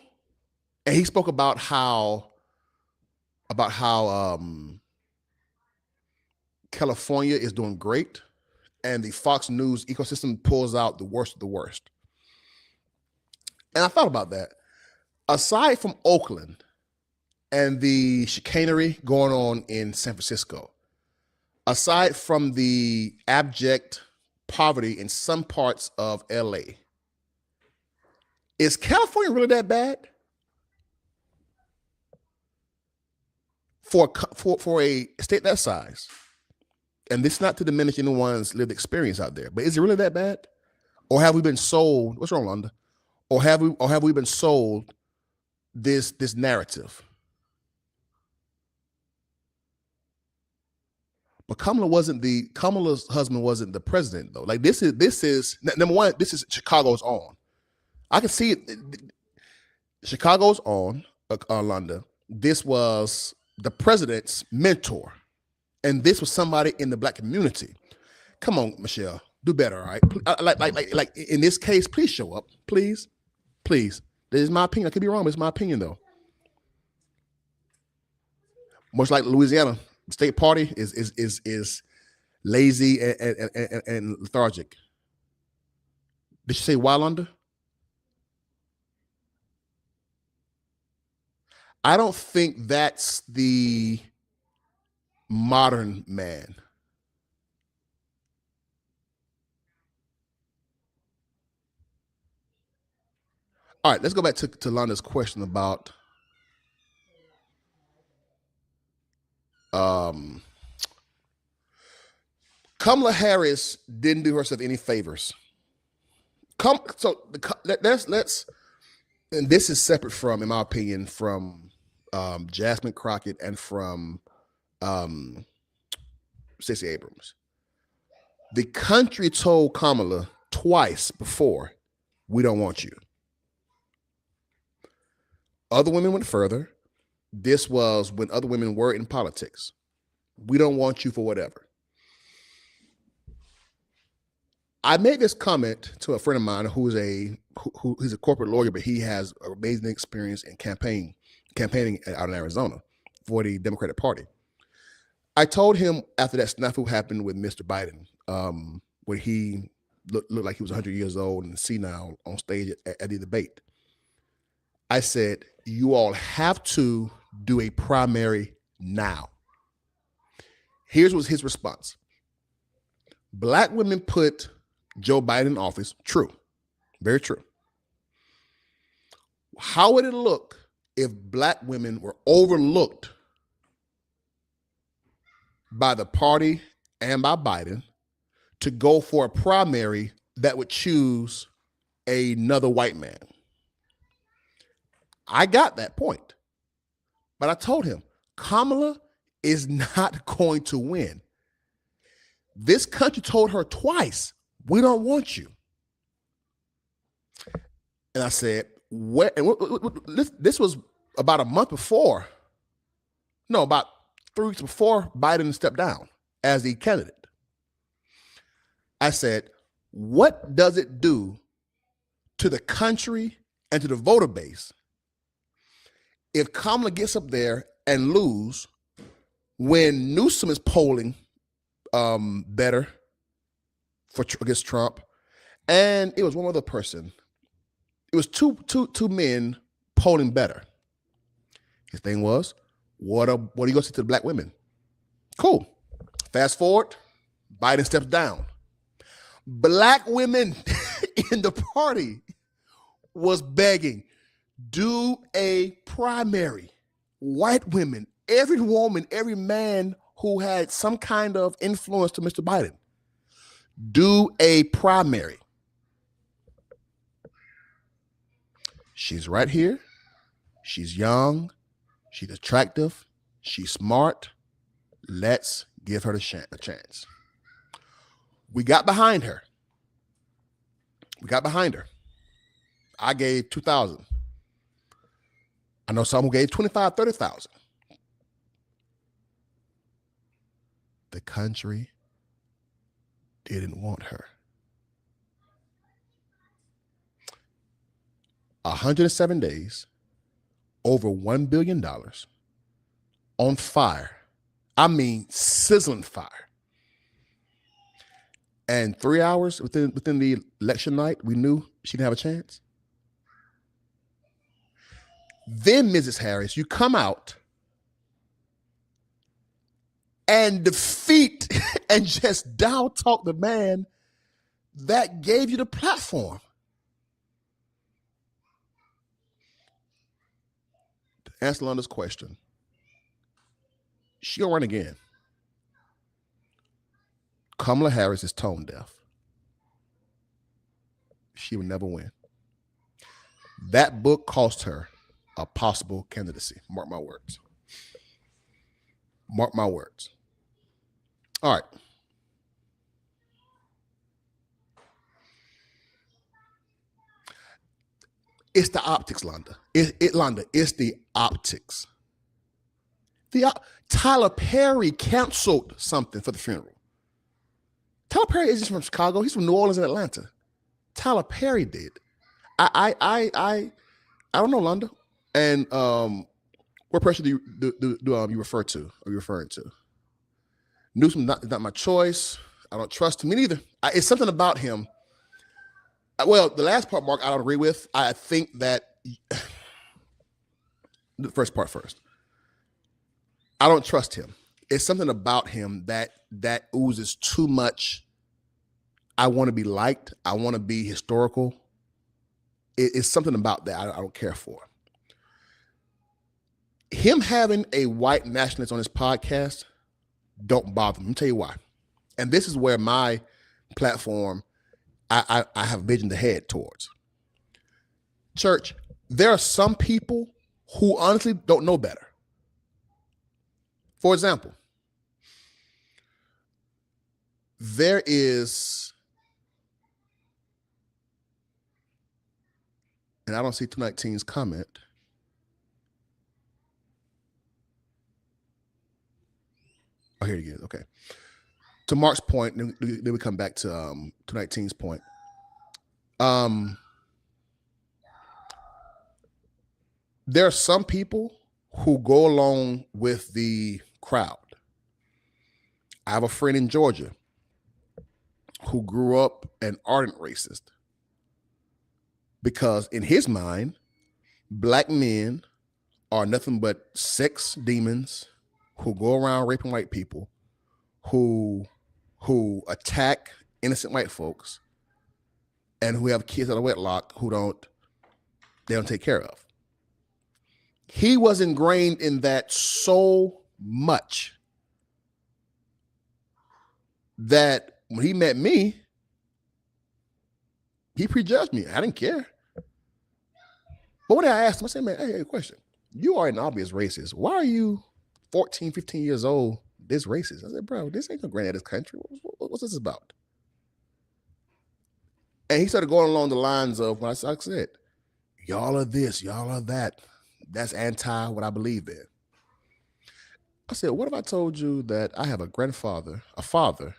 and he spoke about how California is doing great, and the Fox News ecosystem pulls out the worst of the worst. And I thought about that. Aside from Oakland and the chicanery going on in San Francisco, aside from the abject poverty in some parts of LA, is California really that bad? For a state that size, and this is not to diminish anyone's lived experience out there, but is it really that bad? Or have we been sold? What's wrong, Londa? Or have we been sold this narrative? But Kamala's husband wasn't the president though. Like this is number one. This is Chicago's own. I can see it. Chicago's own, Londa. This was the president's mentor, and this was somebody in the black community. Come on, Michelle, do better, all right? Like in this case, please show up, please. This is my opinion. I could be wrong, but it's my opinion though. Much like Louisiana, the state party is lazy and lethargic. Did you say why, Londa? I don't think that's the modern man. All right, let's go back to Londa's question about Kamala Harris didn't do herself any favors. Let's and this is separate from, in my opinion, from Jasmine Crockett and from Stacey Abrams. The country told Kamala twice before, we don't want you. Other women went further. This was when other women were in politics. We don't want you for whatever. I made this comment to a friend of mine who's a corporate lawyer, but he has amazing experience in campaigning out in Arizona for the Democratic Party. I told him after that snafu happened with Mr. Biden, when he looked like he was 100 years old and senile on stage at the debate, I said, you all have to do a primary now. Here's was his response. Black women put Joe Biden in office. True. Very true. How would it look if black women were overlooked by the party and by Biden to go for a primary that would choose another white man? I got that point. But I told him, Kamala is not going to win. This country told her twice, we don't want you. And I said, this was about a month before, no, about 3 weeks before Biden stepped down as the candidate. I said, what does it do to the country and to the voter base if Kamala gets up there and lose when Newsom is polling better against Trump, and it was one other person. It was two men polling better. His thing was, what are you going to say to the black women? Cool. Fast forward, Biden steps down. Black women in the party was begging, do a primary. White women, every woman, every man who had some kind of influence to Mr. Biden, do a primary. She's right here. She's young. She's attractive. She's smart. Let's give her a chance. We got behind her. I gave 2,000. I know some who gave 25, 30,000. The country didn't want her. 107 days, over $1 billion, on fire. I mean, sizzling fire. And 3 hours within the election night, we knew she didn't have a chance. Then, Mrs. Harris, you come out and defeat and just down talk the man that gave you the platform. To answer Londa's question, she'll run again. Kamala Harris is tone deaf. She would never win. That book cost her a possible candidacy. Mark my words. Mark my words. All right. It's the optics, Londa. Londa, it's the optics. Tyler Perry canceled something for the funeral. Tyler Perry isn't from Chicago. He's from New Orleans and Atlanta. Tyler Perry did. I don't know, Londa. And what pressure do you refer to? Are you referring to? Newsom is not my choice. I don't trust him. Me neither. It's something about him. Well, the last part, Mark, I don't agree with. I think that the first part first. I don't trust him. It's something about him that oozes too much. I want to be liked. I want to be historical. It's something about that I don't care for. Him having a white nationalist on his podcast don't bother me. Let me tell you why. And this is where my platform, I have vision to head towards. Church, there are some people who honestly don't know better. For example, there is, and I don't see 219's comment. Oh, here it is. Okay. To Mark's point, then we come back to 219's point. There are some people who go along with the crowd. I have a friend in Georgia who grew up an ardent racist because in his mind, black men are nothing but sex demons who go around raping white people, who attack innocent white folks, and who have kids out of wedlock they don't take care of. He was ingrained in that so much that when he met me, he prejudged me. I didn't care. But when I asked him, I said, man, hey, question. You are an obvious racist. Why are you 14, 15 years old, this racist? I said, bro, this ain't no granddad's country. What's this about? And he started going along the lines of what I said, y'all are this, y'all are that. That's anti what I believe in. I said, what if I told you that I have a grandfather, a father,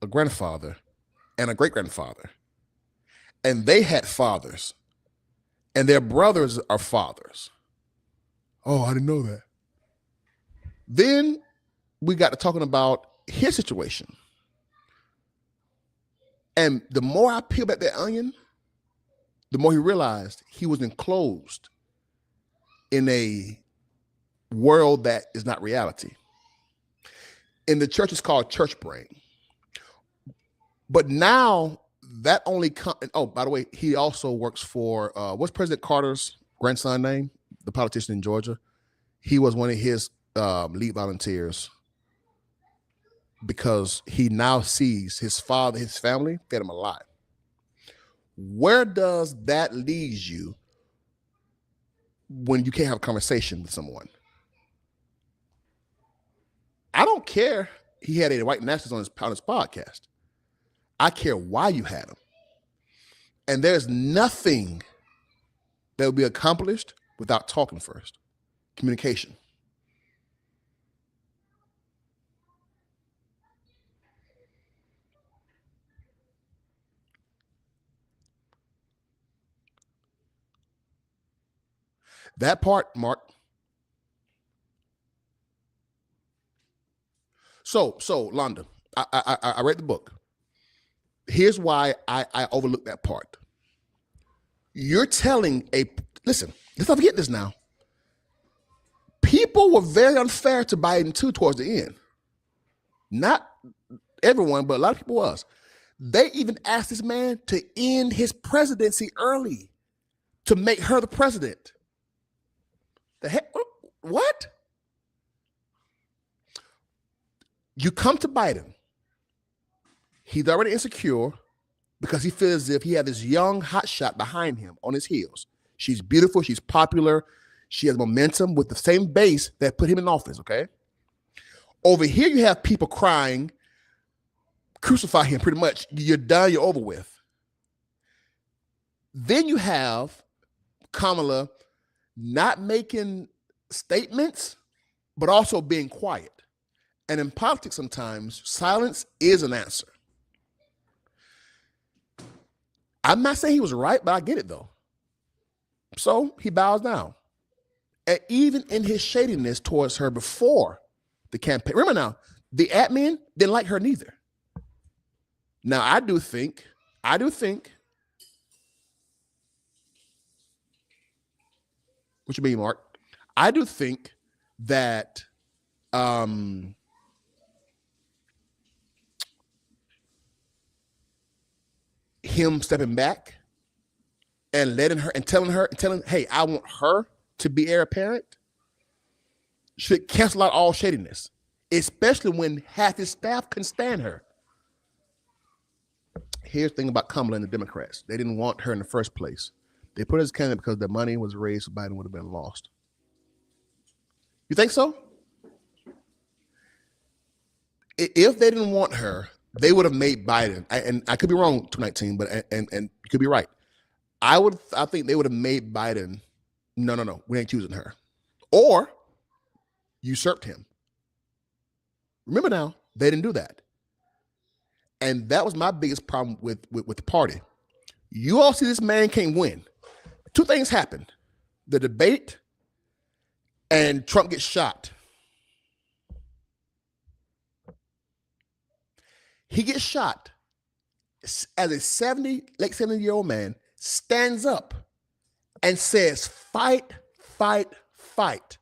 a grandfather, and a great-grandfather, and they had fathers, and their brothers are fathers, Oh, I didn't know that. Then we got to talking about his situation. And the more I peel back that onion, the more he realized he was enclosed in a world that is not reality. In the church, it's called church brain. But now that only oh, by the way, he also works for what's President Carter's grandson name? The politician in Georgia. He was one of his lead volunteers because he now sees his father, his family, fed him alive. Where does that lead you when you can't have a conversation with someone? I don't care he had a white nationalist on his podcast. I care why you had him. And there's nothing that will be accomplished without talking first. Communication. That part, Mark. So Londa, I read the book. Here's why I overlooked that part. You're telling listen, let's not forget this now. People were very unfair to Biden too towards the end. Not everyone, but a lot of people was. They even asked this man to end his presidency early to make her the president. The heck? What? You come to Biden. He's already insecure because he feels as if he had this young hotshot behind him on his heels. She's beautiful. She's popular. She has momentum with the same base that put him in office, okay? Over here, you have people crying, crucify him pretty much. You're done. You're over with. Then you have Kamala not making statements, but also being quiet. And in politics, sometimes silence is an answer. I'm not saying he was right, but I get it though. So he bows down. And even in his shadiness towards her before the campaign, remember now, the admin didn't like her neither. Now, I do think, what you mean, Mark? I do think that him stepping back and letting her and telling, hey, I want her to be heir apparent should cancel out all shadiness, especially when half his staff can stand her. Here's the thing about Kamala and the Democrats. They didn't want her in the first place. They put her as candidate because the money was raised, so Biden would have been lost. You think so? If they didn't want her, they would have made Biden, and I could be wrong, 2019, but and you could be right. I think they would have made Biden, no, we ain't choosing her. Or usurped him. Remember now, they didn't do that. And that was my biggest problem with the party. You all see this man can't win. Two things happened. The debate and Trump gets shot. He gets shot as a late 70-year-old man stands up and says, fight, fight, fight,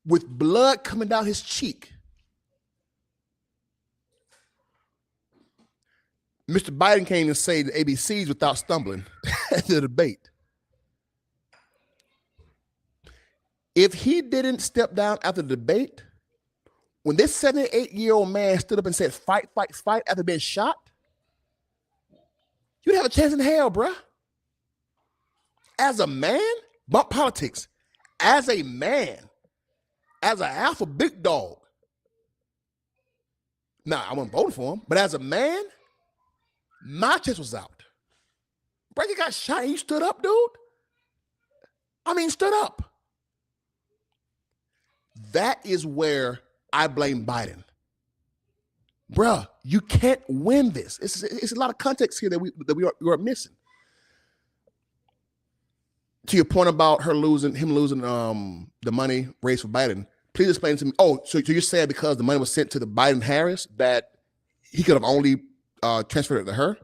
with blood coming down his cheek. Mr. Biden came and say the ABCs without stumbling at the debate. If he didn't step down after the debate, when this 78-year-old man stood up and said, fight, fight, fight after being shot, you'd have a chance in hell, bruh. As a man, bump politics. As a man, as an alpha big dog. Now, I wasn't voting for him, but as a man, my chest was out. Brady got shot and you stood up, dude? I mean, stood up. That is where I blame Biden. Bruh, you can't win this. It's a lot of context here that we are missing. to your point about him losing the money raised for Biden, please explain to me. Oh, so you're saying because the money was sent to the Biden Harris that he could have only transferred it to her,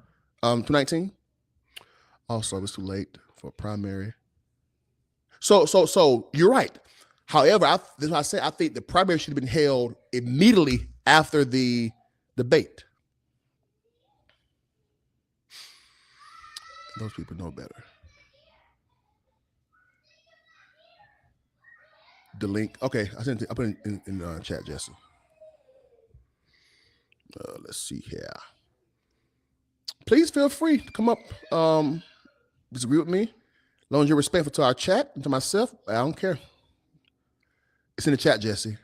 2019. Also, it's too late for a primary. So you're right. However, that's what I say. I think the primary should have been held immediately after the debate. Those people know better. The link. Okay, I put it in the chat, Jesse. Let's see here. Please feel free to come up, disagree with me. As long as you're respectful to our chat and to myself, I don't care. It's in the chat, Jesse.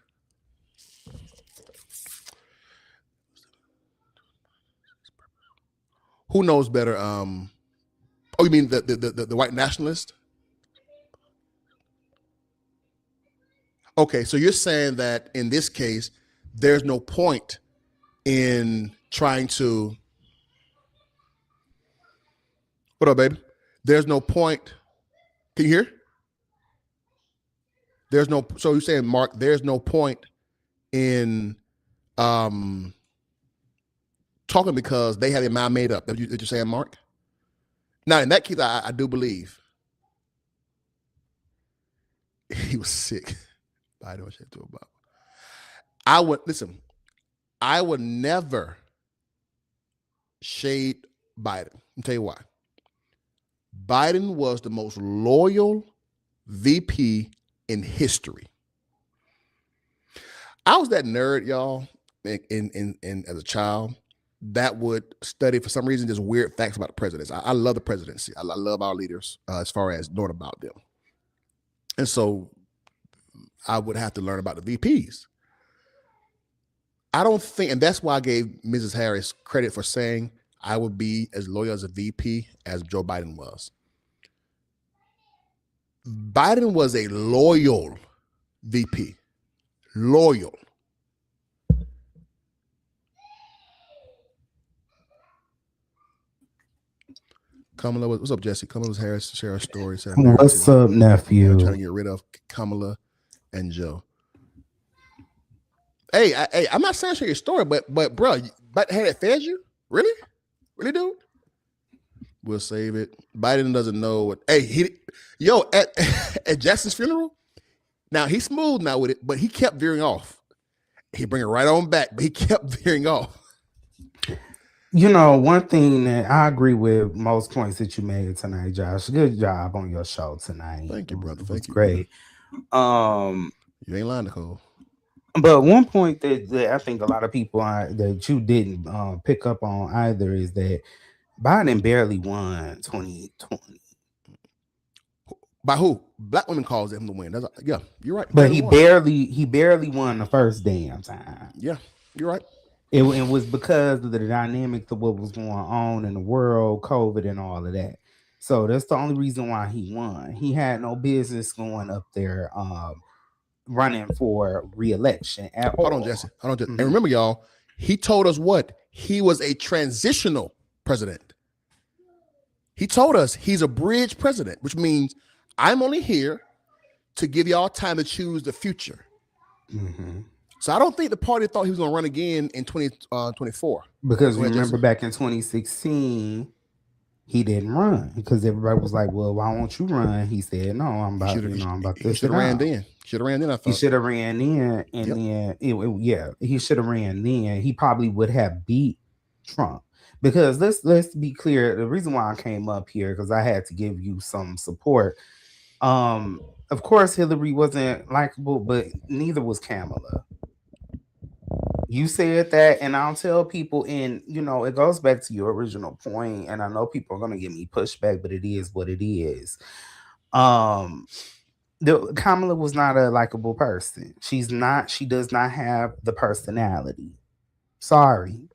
Who knows better? Oh, you mean the white nationalist? Okay, so you're saying that in this case, there's no point in trying to. What up, baby? There's no point. Can you hear? There's no. So you're saying, Mark, there's no point in talking because they had their mind made up. That you're saying, Mark? Now, in that case, I do believe he was sick. I know what you to about. I would never shade Biden. I'll tell you why. Biden was the most loyal VP in history. I was that nerd, y'all, in as a child that would study for some reason just weird facts about the presidents. I love the presidency. I love our leaders as far as knowing about them. And so I would have to learn about the VPs. I don't think, and that's why I gave Mrs. Harris credit for saying I would be as loyal as a VP as Joe Biden was. Biden was a loyal VP. Loyal. Kamala, what's up, Jesse? Kamala Harris to share a story. What's up, nephew? Trying to get rid of Kamala and Joe. Hey, I'm not saying share your story, but bro, but had it fed you? Really, dude? We'll save it. Biden doesn't know what. Hey, at Jackson's funeral. Now he's smooth now with it, but he kept veering off. He bring it right on back, but he kept veering off. You know, one thing that I agree with most points that you made tonight, Josh. Good job on your show tonight. Thank you, brother. Thank you. Great. You ain't lying, Nicole. But one point that I think a lot of people that you didn't pick up on either is that Biden barely won 2020. By who? Black women caused him to win. Yeah, you're right. But he barely won the first damn time. Yeah, you're right. It was because of the dynamics of what was going on in the world, COVID and all of that. So that's the only reason why he won. He had no business going up there running for re-election at all. Hold on, Jesse. Mm-hmm. And remember, y'all, he told us what? He was a transitional president. He told us he's a bridge president, which means I'm only here to give y'all time to choose the future. Mm-hmm. So I don't think the party thought he was going to run again in 2024. Because remember back in 2016, he didn't run because everybody was like, "Well, why won't you run?" He said, "No, I'm about this." He should have ran then. I thought he should have ran in, and then he should have ran then. He probably would have beat Trump. Because let's be clear. The reason why I came up here because I had to give you some support. Of course, Hillary wasn't likable, but neither was Kamala. You said that, and I'll tell people, and it goes back to your original point, and I know people are going to give me pushback, but it is what it is. Kamala was not a likable person. She's not. She does not have the personality. Sorry.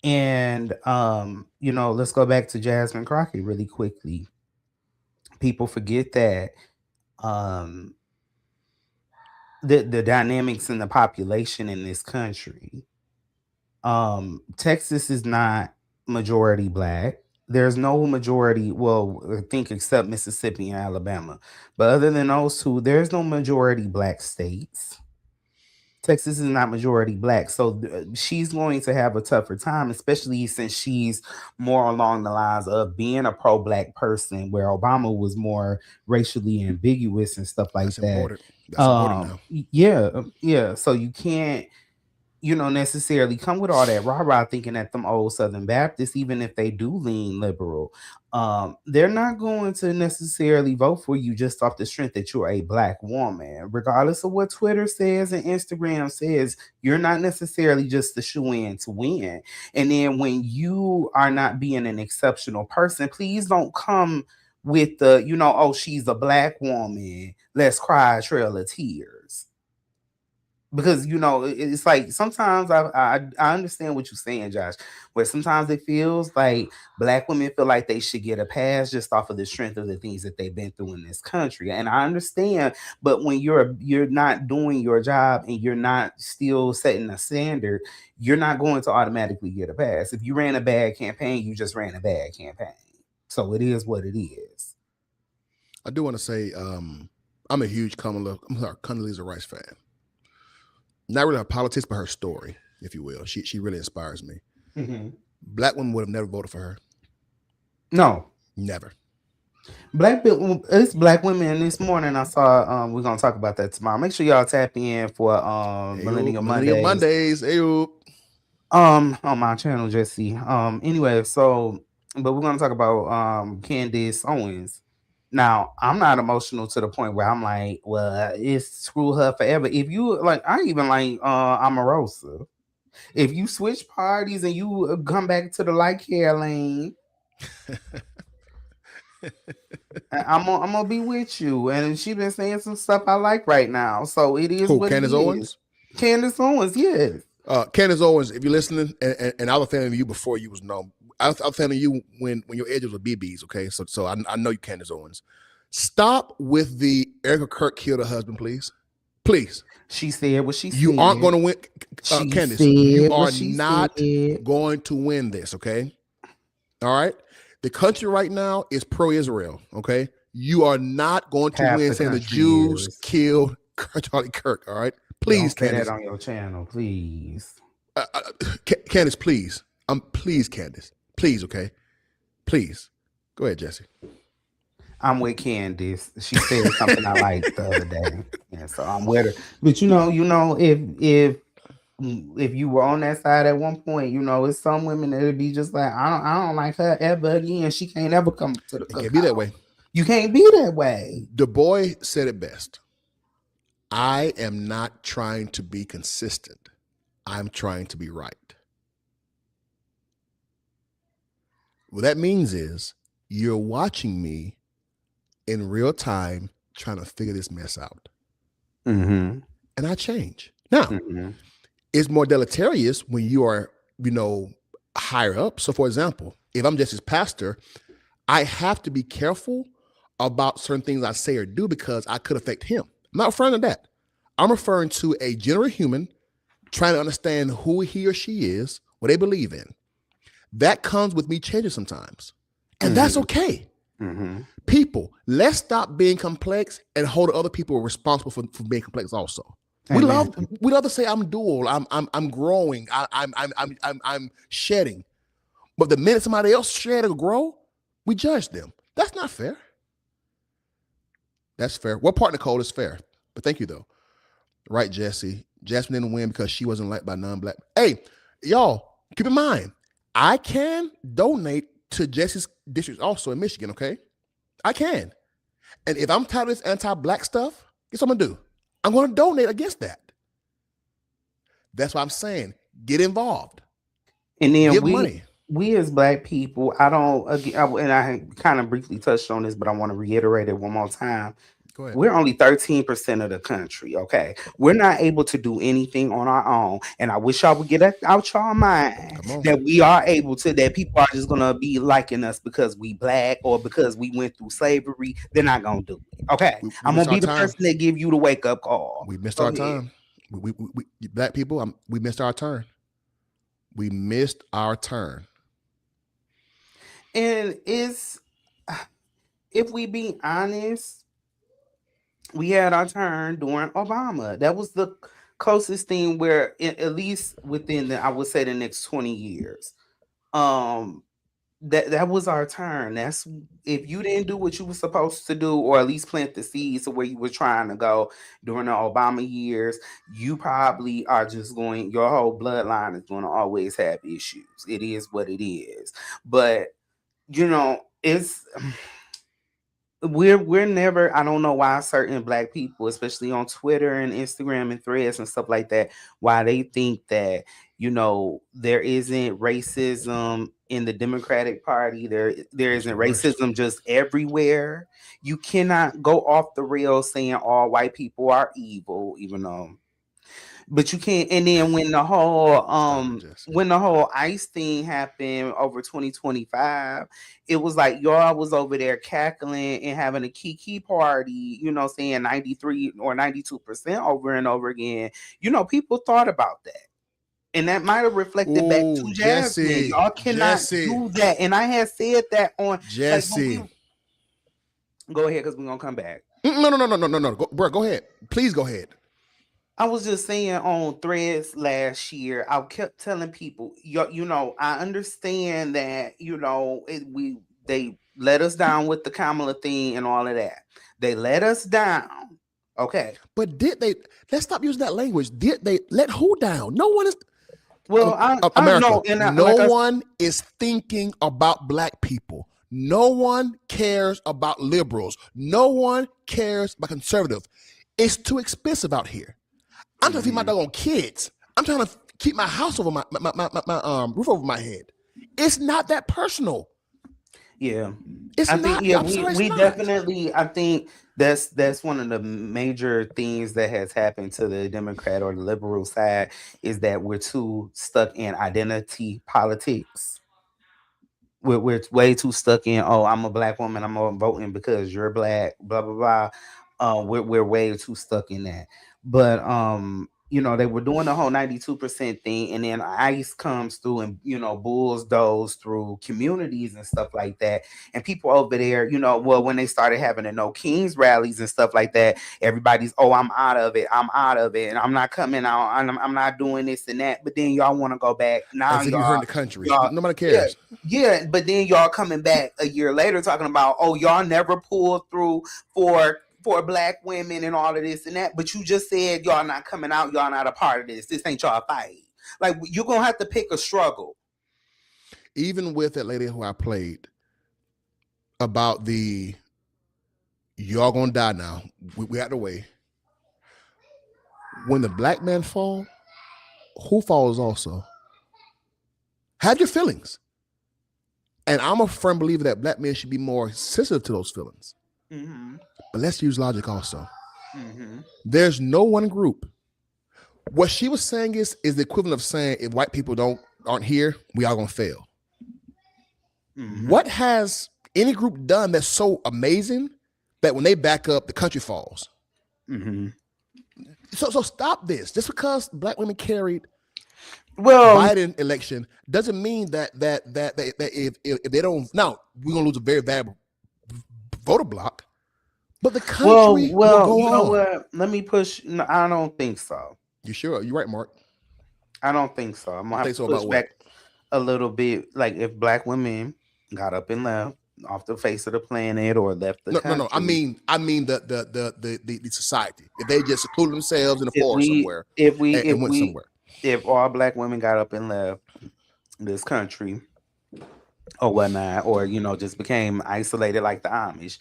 And let's go back to Jasmine Crockett really quickly. People forget that the dynamics in the population in this country. Texas is not majority Black. There's no majority. Well, I think except Mississippi and Alabama, but other than those two, there's no majority black states. Texas is not majority black, so she's going to have a tougher time, especially since she's more along the lines of being a pro-black person, where Obama was more racially ambiguous and stuff like That's that. important. That's important now. Yeah. So you can't, necessarily come with all that rah-rah thinking that them old Southern Baptists, even if they do lean liberal, they're not going to necessarily vote for you just off the strength that you're a black woman. Regardless of what Twitter says and Instagram says, you're not necessarily just the shoe-in to win. And then when you are not being an exceptional person, please don't come with the, oh, she's a black woman, let's cry a trail of tears. Because it's like sometimes I understand what you're saying, Josh, where sometimes it feels like black women feel like they should get a pass just off of the strength of the things that they've been through in this country. And I understand, but when you're not doing your job and you're not still setting a standard, you're not going to automatically get a pass. If you ran a bad campaign, you just ran a bad campaign. So it is what it is. I do want to say I'm a huge Condoleezza Rice fan. Not really her politics, but her story, if you will. She really inspires me. Mm-hmm. Black women would have never voted for her. No. Never. It's black women. This morning I saw we're gonna talk about that tomorrow. Make sure y'all tap in for Millennium Mondays. On my channel, Jesse. Anyway, so but we're gonna talk about Candace Owens. Now, I'm not emotional to the point where I'm like, well, it's screw her forever. If you like, I even like Omarosa. If you switch parties and you come back to the light care lane, I'm gonna be with you. And she been saying some stuff I like right now. So it is what Candace it Owens? is. Candace Owens, yes. Candace Owens, if you're listening, and I was a fan of you before you was known. I was a fan of you when your edges were BBs, okay? So I know you, Candace Owens. Stop with the Erica Kirk killed her husband, please. Please. She said what she said. You aren't going to win. Candace, you are not going to win this, okay? All right? The country right now is pro-Israel, okay? You are not going to win saying the Jews killed Charlie Kirk, all right? Please, don't Candace. Say that on your channel, please. Candace, please. Please, Candace. Please, okay? Please. Go ahead, Jesse. I'm with Candace. She said something I liked the other day. Yeah, so I'm with her. But if you were on that side at one point, it's some women that'll be just like, I don't like her ever again. She can't ever come to the cookout. Can't be that way. You can't be that way. Du Bois said it best. I am not trying to be consistent. I'm trying to be right. What that means is you're watching me in real time trying to figure this mess out. Mm-hmm. And I change. Now, it's more deleterious when you are, higher up. So, for example, if I'm just his pastor, I have to be careful about certain things I say or do because I could affect him. I'm not referring to that. I'm referring to a general human trying to understand who he or she is, what they believe in. That comes with me changing sometimes. And that's okay. Mm-hmm. People, let's stop being complex and hold other people responsible for being complex also. We love to say I'm dual, I'm growing, I'm shedding. But the minute somebody else shed or grow, we judge them. That's not fair. That's fair. What part, Nicole, is fair? But thank you though. Right, Jesse. Jasmine didn't win because she wasn't liked by non-black. Hey, y'all, keep in mind, I can donate to Jesse's district also in Michigan, okay? I can. And if I'm tired of this anti-black stuff, guess what I'm going to do? I'm going to donate against that. That's what I'm saying. Get involved. And then give money. We as black people, and I kind of briefly touched on this, but I want to reiterate it one more time. Go ahead. We're only 13% of the country, okay? We're not able to do anything on our own. And I wish y'all would get out y'all mind that we are able to, that people are just going to be liking us because we black or because we went through slavery. They're not going to do it, okay? I'm going to be the person that give you the wake-up call. We missed our time. We black people, we missed our turn. We missed our turn. And it's, if we be honest, we had our turn during Obama. That was the closest thing where, at least within the, I would say, the next 20 years. Um, that was our turn. That's, if you didn't do what you were supposed to do, or at least plant the seeds of where you were trying to go during the Obama years, you probably are just going, your whole bloodline is going to always have issues. It is what it is. But it's, we're never, I don't know why certain black people, especially on Twitter and Instagram and threads and stuff like that, why they think that there isn't racism in the Democratic Party. There It's isn't the worst. racism just everywhere. You cannot go off the rails saying all white people are evil, even though, but you can't. And then when the whole Stop it, Jesse. when the whole ICE thing happened over 2025, it was like y'all was over there cackling and having a kiki party, saying 93 or 92% over and over again. People thought about that. And that might have reflected back to Ooh, Jasmine. Jesse. Y'all cannot do that. And I had said that on Jesse. Go ahead, because we're gonna come back. No. Bro, go ahead. Please go ahead. I was just saying on threads last year, I kept telling people, I understand that, they let us down with the Kamala thing and all of that. They let us down. Okay. But did they, let's stop using that language. Did they let who down? No one is, Well, America, I know, and no one is thinking about black people. No one cares about liberals. No one cares about conservative. It's too expensive out here. I'm trying to feed my doggone kids. I'm trying to keep my house over my roof over my head. It's not that personal. Yeah, It's not. Yeah, we definitely. I think that's one of the major things that has happened to the Democrat or the liberal side, is that we're too stuck in identity politics. We're way too stuck in, oh, I'm a black woman, I'm voting because you're black, blah blah blah. We're way too stuck in that. But they were doing the whole 92% thing, and then ICE comes through and bulldoze through communities and stuff like that. And people over there, when they started having the No Kings rallies and stuff like that, everybody's, oh, I'm out of it, and I'm not coming out, I'm not doing this and that. But then y'all want to go back now. As if you hurt the country. Nobody cares. cares. Yeah, but then y'all coming back a year later talking about, oh, y'all never pulled through for black women and all of this and that, but you just said y'all not coming out, y'all not a part of this. This ain't y'all fight. Like, you're gonna have to pick a struggle. Even with that lady who I played about the y'all gonna die now, we out the way. When the black man fall, who falls also? Have your feelings. And I'm a firm believer that black men should be more sensitive to those feelings. Mm-hmm. But let's use logic also. Mm-hmm. There's no one group. What she was saying is the equivalent of saying, if white people aren't here, we are gonna fail. Mm-hmm. What has any group done that's so amazing that when they back up, the country falls? Mm-hmm. So stop this. Just because black women carried Biden election doesn't mean that if they don't, now we're gonna lose a very valuable voter block. But the country will go you know on. what? Let me push. No, I don't think so. You sure? You're right, Mark. I don't think so. I'm gonna have to push back a little bit. Like, if black women got up and left off the face of the planet or left the country. No. I mean the society. If they just secluded themselves in the forest somewhere, and went somewhere. If all black women got up and left this country or whatnot, or just became isolated like the Amish,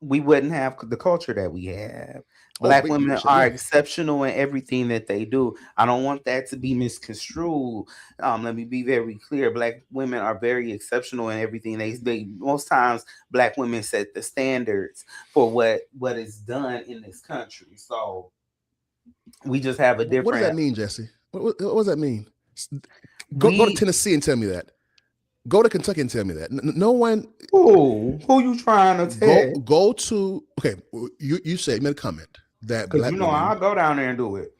we wouldn't have the culture that we have. Black women are exceptional in everything that they do. I don't want that to be misconstrued. Let me be very clear. Black women are very exceptional in everything they most times black women set the standards for what is done in this country. So we just have a different. What does that mean, Jesse? What does that mean? Go to Tennessee and tell me that. Go to Kentucky and tell me that. No one. Who you trying to tell? Go to. Okay, you said, made a comment that black women, I'll go down there and do it.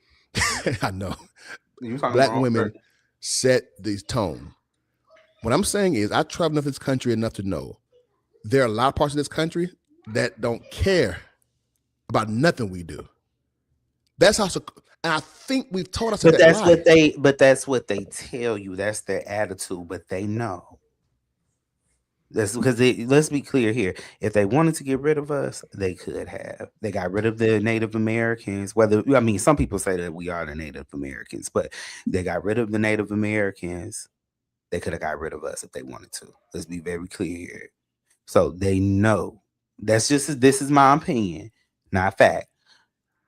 I know. Black women set the tone. What I'm saying is, I traveled enough this country enough to know there are a lot of parts of this country that don't care about nothing we do. That's how. And I think we've told us But that that's lie. what they. But that's what they tell you. That's their attitude. But they know. That's because let's be clear here. If they wanted to get rid of us, they could have. They got rid of the Native Americans. Some people say that we are the Native Americans, but they got rid of the Native Americans. They could have got rid of us if they wanted to. Let's be very clear here. So they know. This is my opinion, not fact.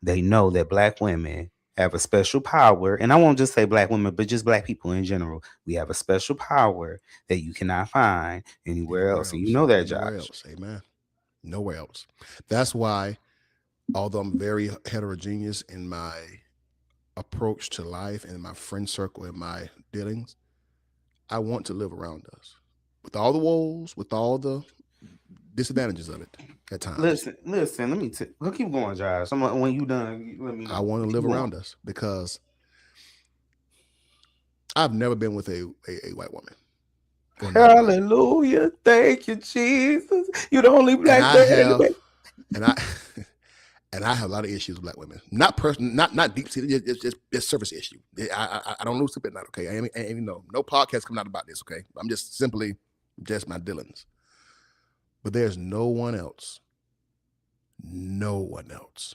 They know that black women have a special power, and I won't just say black women, but just black people in general. We have a special power that you cannot find anywhere else. And you know that, Nowhere Josh. else. Amen. Nowhere else. That's why, although I'm very heterogeneous in my approach to life and my friend circle and my dealings, I want to live around us with all the woes, with all the disadvantages of it at times. Listen. Let me keep going, Josh. When you done, let me know. I want to live around us because I've never been with a white woman. Hallelujah! Thank you, Jesus. You're the only black man. And I have a lot of issues with black women. Not deep seated. It's just surface issue. I don't lose sleep at night. Okay, I ain't even know. No podcast coming out about this. Okay, I'm just simply my dealings. But there's no one else. No one else.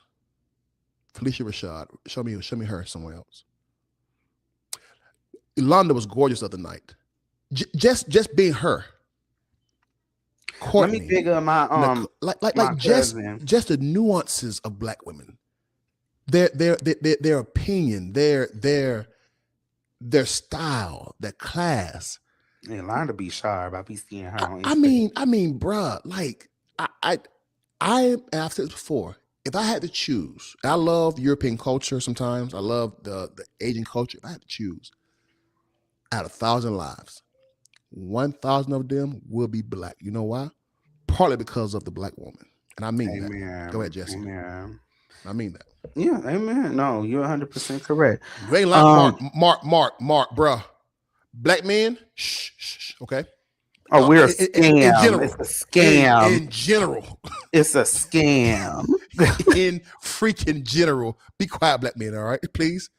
Felicia Rashad, show me her somewhere else. Yolanda was gorgeous the other night. Just being her. Courtney, let me figure my just the nuances of black women. Their opinion, their style, their class. Yolanda be sharp. I be seeing her on Instagram. I mean, bruh, like I've said this before. If I had to choose, I love European culture sometimes. I love the Asian culture. If I had to choose, out of 1,000 lives, 1,000 of them will be black. You know why? Partly because of the black woman. And I mean that. Go ahead, Jesse. Amen. I mean that. Yeah, amen. No, you're 100% correct. You ain't like Mark, bruh. Black men, shh, okay? Oh, we're a scam. In general. It's a scam. In general. It's a scam. In freaking general. Be quiet, black men, all right? Please.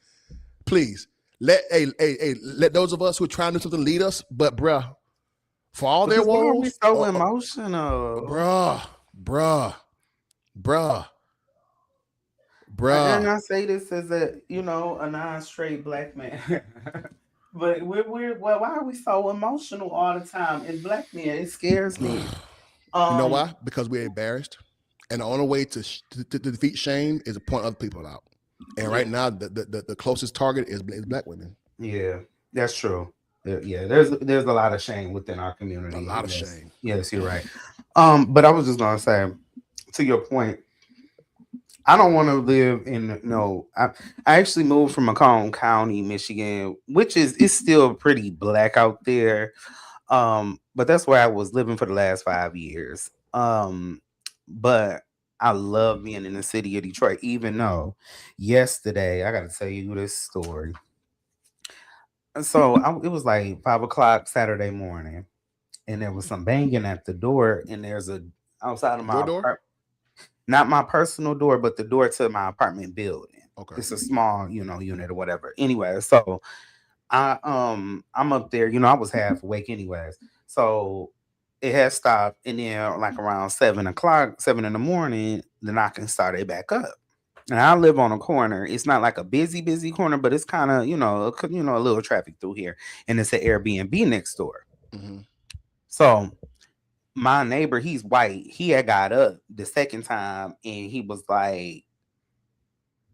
Let those of us who are trying to do something lead us, but bruh, for all their woes. Why are we so emotional? Bruh. And I say this as a non-straight black man. But why are we so emotional all the time? And black men, it scares me. You know why? Because we're embarrassed. And the only way to defeat shame is to point other people out. And right now, the closest target is black women. Yeah, that's true. Yeah, there's a lot of shame within our community. A lot of shame. Yes, you're right. But I was just gonna say, to your point, I don't want to live in I actually moved from Macomb County, Michigan, which is still pretty black out there. But that's where I was living for the last 5 years. But I love being in the city of Detroit, even though yesterday, I got to tell you this story. So it was like 5 o'clock Saturday morning, and there was some banging at the door, and there's outside of my apartment, not my personal door, but the door to my apartment building. Okay. It's a small, unit or whatever. Anyway, so I'm up there, I was half awake anyways. So it had stopped, and then like around 7 in the morning, the knocking started back up. And I live on a corner. It's not like a busy corner, but it's kind of, a little traffic through here. And it's an Airbnb next door. Mm-hmm. So my neighbor, he's white. He had got up the second time, and he was like,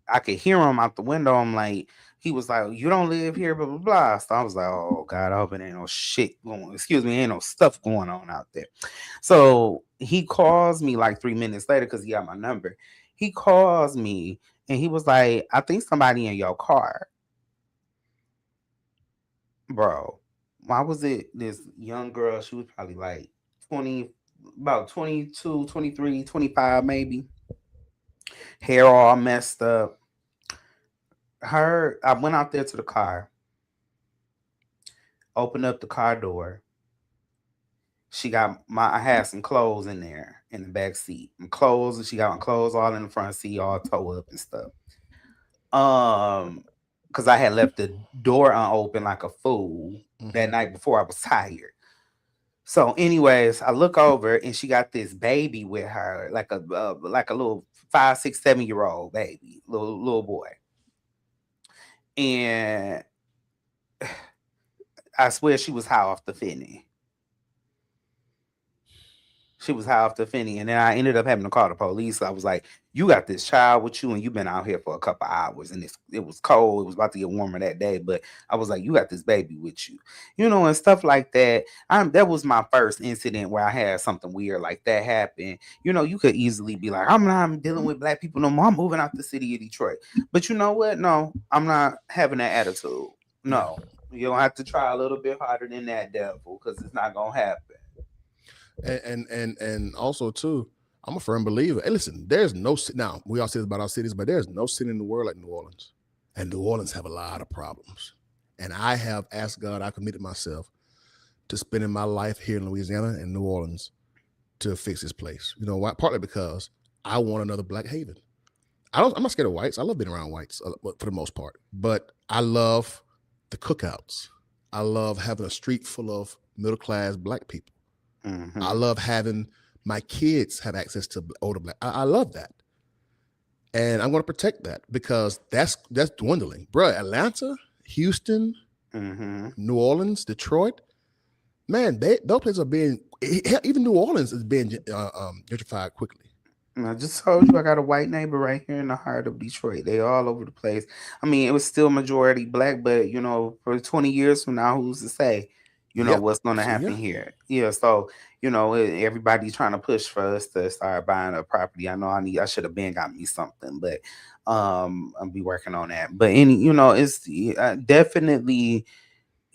I could hear him out the window. I'm like, he was like, you don't live here, blah, blah, blah. So I was like, oh, God, I hope it ain't no shit going, ain't no stuff going on out there. So he calls me like 3 minutes later because he got my number. He calls me, and he was like, I think somebody in your car. Bro, why was it this young girl? She was probably like about 22, 23, 25 maybe. Hair all messed up. I went out there to the car, opened up the car door. I had some clothes in there in the back seat. My clothes, and she got my clothes all in the front seat, all towed up and stuff. Because I had left the door unopened like a fool that night before. I was tired. So, anyways, I look over and she got this baby with her, like a little 5, 6, 7 year old baby, little boy, and I swear she was high off the finny. She was high off the finny, and then I ended up having to call the police. I was like, "You got this child with you, and you've been out here for a couple hours, and it was cold. It was about to get warmer that day, but I was like, you got this baby with you, and stuff like that." That was my first incident where I had something weird like that happen. You could easily be like, "I'm not dealing with black people no more. I'm moving out the city of Detroit." But you know what? No, I'm not having that attitude. No, you don't have to try a little bit harder than that, devil, because it's not gonna happen. And also too, I'm a firm believer. Hey, listen, there's no now we all say this about our cities, but there's no city in the world like New Orleans, and New Orleans have a lot of problems. And I have asked God, I committed myself to spending my life here in Louisiana and New Orleans to fix this place. You know why? Partly because I want another black haven. I'm not scared of whites. I love being around whites for the most part, but I love the cookouts. I love having a street full of middle class black people. Mm-hmm. I love having my kids have access to older black. I love that, and I'm going to protect that because that's dwindling, bro. Atlanta, Houston, New Orleans, Detroit, man, those places are being. Even New Orleans is being gentrified quickly. I just told you I got a white neighbor right here in the heart of Detroit. They all over the place. I mean, it was still majority black, but for 20 years from now, who's to say, Yep. what's going to So, happen here? Yeah. So, everybody's trying to push for us to start buying a property. I know I should have been got me something, but I'll be working on that. But it's definitely,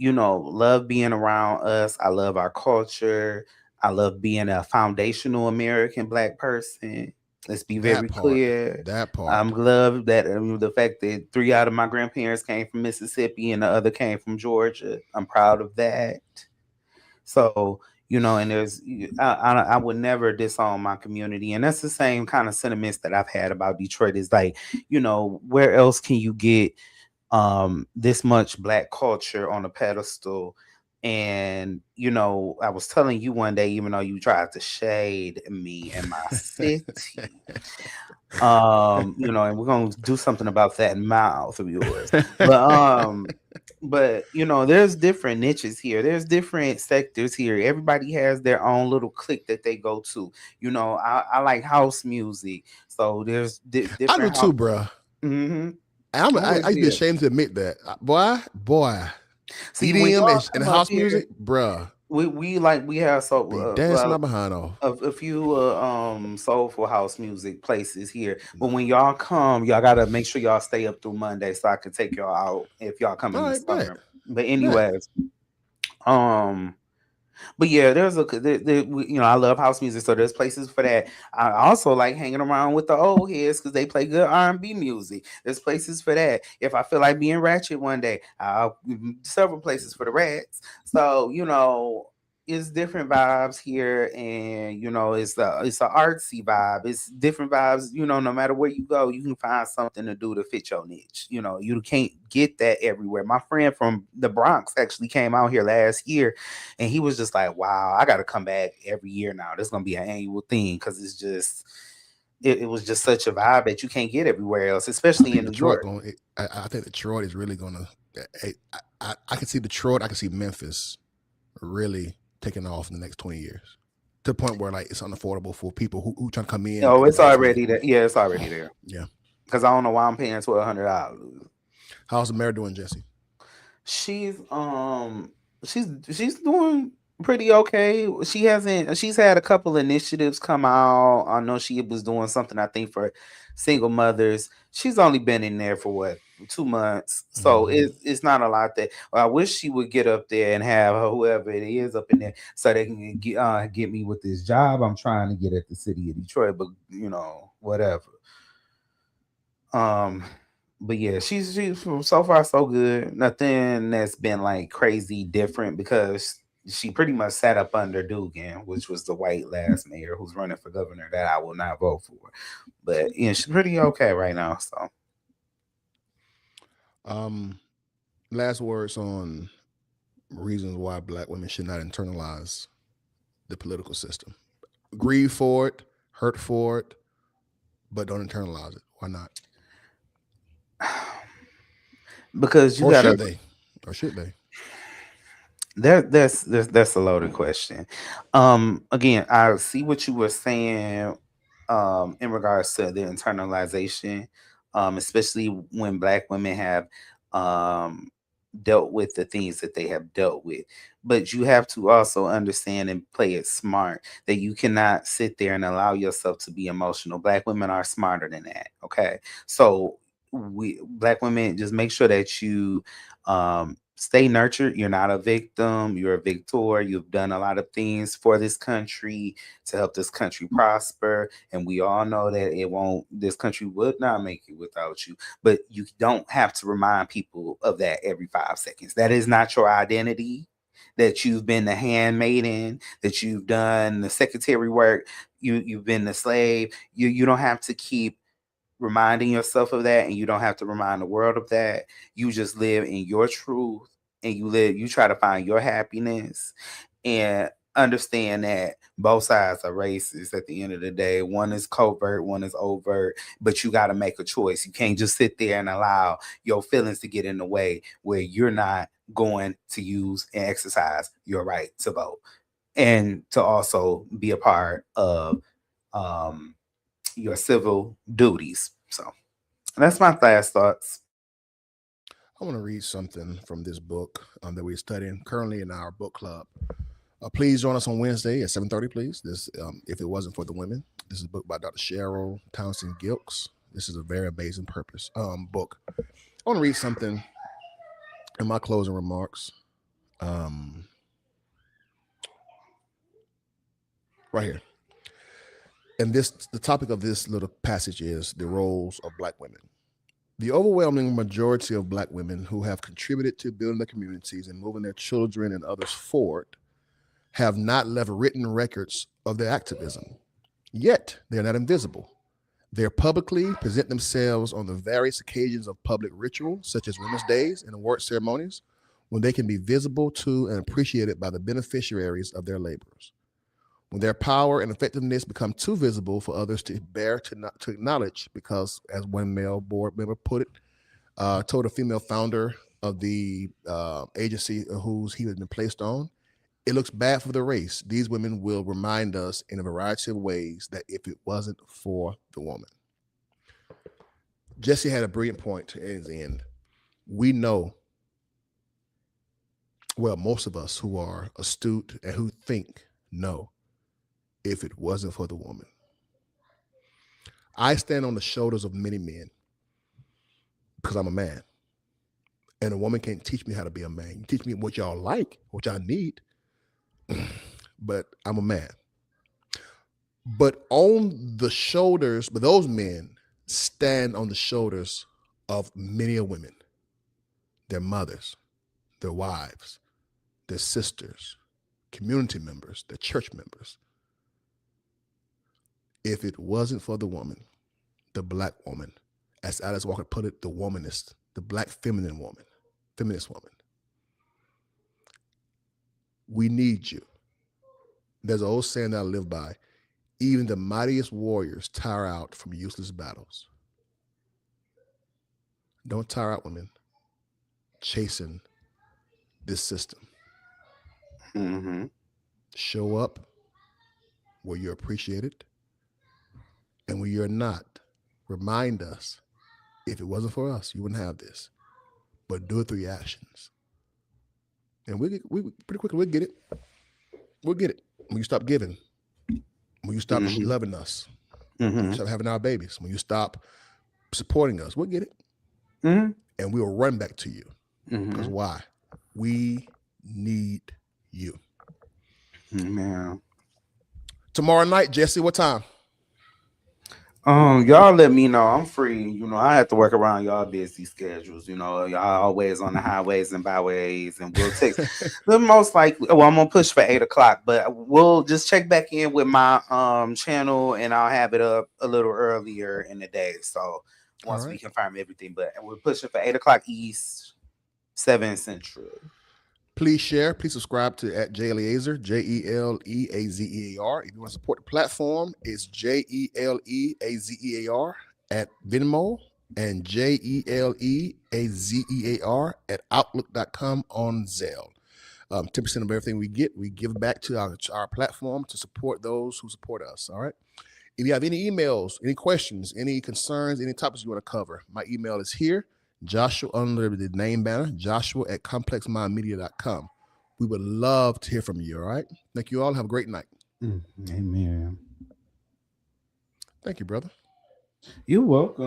love being around us. I love our culture. I love being a foundational American black person. Let's be very clear. That part. I'm glad that the fact that 3 out of my grandparents came from Mississippi and the other came from Georgia. I'm proud of that. So, and I would never disown my community. And that's the same kind of sentiments that I've had about Detroit is like, where else can you get this much black culture on a pedestal? And I was telling you one day, even though you tried to shade me and my city, and we're gonna do something about that mouth of yours. But there's different niches here. There's different sectors here. Everybody has their own little clique that they go to. I like house music, so there's different. I do too, bro. Mm-hmm. I'd be ashamed to admit that, boy. See, EDM and house music, bruh. We have dancing my behind off. A few soulful house music places here. But when y'all come, y'all gotta make sure y'all stay up through Monday so I can take y'all out if y'all come in the summer. But anyways, but yeah, I love house music, so there's places for that. I also like hanging around with the old heads because they play good R&B music. There's places for that. If I feel like being ratchet one day, I'll several places for the rats. So it's different vibes here, and it's a artsy vibe. It's different vibes. No matter where you go, you can find something to do to fit your niche. You can't get that everywhere. My friend from the Bronx actually came out here last year, and he was just like, "Wow, I got to come back every year now. This is gonna be an annual thing because it's just." It was just such a vibe that you can't get everywhere else, especially in New York. I think Detroit is really gonna. I can see Detroit. I can see Memphis really taking off in the next 20 years to the point where like it's unaffordable for people who trying to come in. Oh, it's already there. Yeah, it's already there. Yeah, because I don't know why I'm paying $1,200. How's the mayor doing, Jesse? She's doing pretty okay. She's had a couple initiatives come out. I know she was doing something, I think, for single mothers. She's only been in there for what, 2 months, so it's not a lot. That I wish she would get up there and have whoever it is up in there so they can get me with this job I'm trying to get at the city of Detroit. But whatever. But yeah, she's so far so good. Nothing that's been like crazy different because she pretty much sat up under Dugan, which was the white last mayor who's running for governor that I will not vote for. But she's pretty okay right now. So Last words on reasons why Black women should not internalize the political system. Grieve for it, hurt for it, but don't internalize it. Why not? because you Or gotta should they? Or should they? that's a loaded question. Again, I see what you were saying in regards to the internalization, especially when Black women have um dealt with the things that they have dealt with. But you have to also understand and play it smart, that you cannot sit there and allow yourself to be emotional. Black women are smarter than that. Okay. So we Black women, just make sure that you stay nurtured. You're not a victim, you're a victor. You've done a lot of things for this country to help this country prosper. And we all know that this country would not make it without you. But you don't have to remind people of that every 5 seconds. That is not your identity. That you've been the handmaiden, that you've done the secretary work, you've been the slave. You don't have to keep reminding yourself of that, and you don't have to remind the world of that. You just live in your truth, and you try to find your happiness, and understand that both sides are racist at the end of the day. One is covert, one is overt, but you got to make a choice. You can't just sit there and allow your feelings to get in the way where you're not going to use and exercise your right to vote and to also be a part of um, your civil duties. So that's my last thoughts. I want to read something from this book that we're studying currently in our book club. Please join us on Wednesday at 7:30, please. This, if it wasn't for the women, this is a book by Dr. Cheryl Townsend Gilks. This is a very amazing purpose book. I want to read something in my closing remarks. Right here. And the topic of this little passage is the roles of Black women. The overwhelming majority of Black women who have contributed to building their communities and moving their children and others forward have not left written records of their activism. Yet, they're not invisible. They publicly present themselves on the various occasions of public ritual, such as Women's Days and award ceremonies, when they can be visible to and appreciated by the beneficiaries of their labors. When their power and effectiveness become too visible for others to bear to acknowledge, because as one male board member put it, told a female founder of the agency whose he had been placed on, it looks bad for the race. These women will remind us in a variety of ways that if it wasn't for the woman. Jesse had a brilliant point to his end. We know, well, most of us who are astute and who think know, if it wasn't for the woman. I stand on the shoulders of many men because I'm a man. And a woman can't teach me how to be a man. You teach me what y'all like, what y'all need, but I'm a man. But those men stand on the shoulders of many a women, their mothers, their wives, their sisters, community members, their church members. If it wasn't for the woman, the Black woman, as Alice Walker put it, the womanist, the Black feminist woman. We need you. There's an old saying that I live by: even the mightiest warriors tire out from useless battles. Don't tire out, women, chasing this system. Mm-hmm. Show up where you're appreciated, and when you're not, remind us, if it wasn't for us, you wouldn't have this. But do it through your actions. And we pretty quickly, we'll get it. We'll get it. When you stop giving, when you stop loving us, when you stop having our babies, when you stop supporting us, we'll get it. And we'll run back to you. Because why? We need you. Yeah. Tomorrow night, Jesse, what time? Y'all let me know. I'm free. You know, I have to work around y'all busy schedules. You know, y'all always on the highways and byways, and we'll take the most likely. Well, I'm gonna push for 8 o'clock, but we'll just check back in with my channel, and I'll have it up a little earlier in the day. So once we right. confirm everything, but we're pushing for 8 o'clock East, 7 Central. Please share. Please subscribe to at Ele'azear, JELEAZEAR. If you want to support the platform, it's JELEAZEAR at Venmo and JELEAZEAR at Outlook.com on Zelle. 10% of everything we get, we give back to our platform to support those who support us. All right. If you have any emails, any questions, any concerns, any topics you want to cover, my email is here. Joshua under the name banner, Joshua at complexmindmedia.com. We would love to hear from you. All right. Thank you all. Have a great night. Amen. Thank you, brother. You're welcome.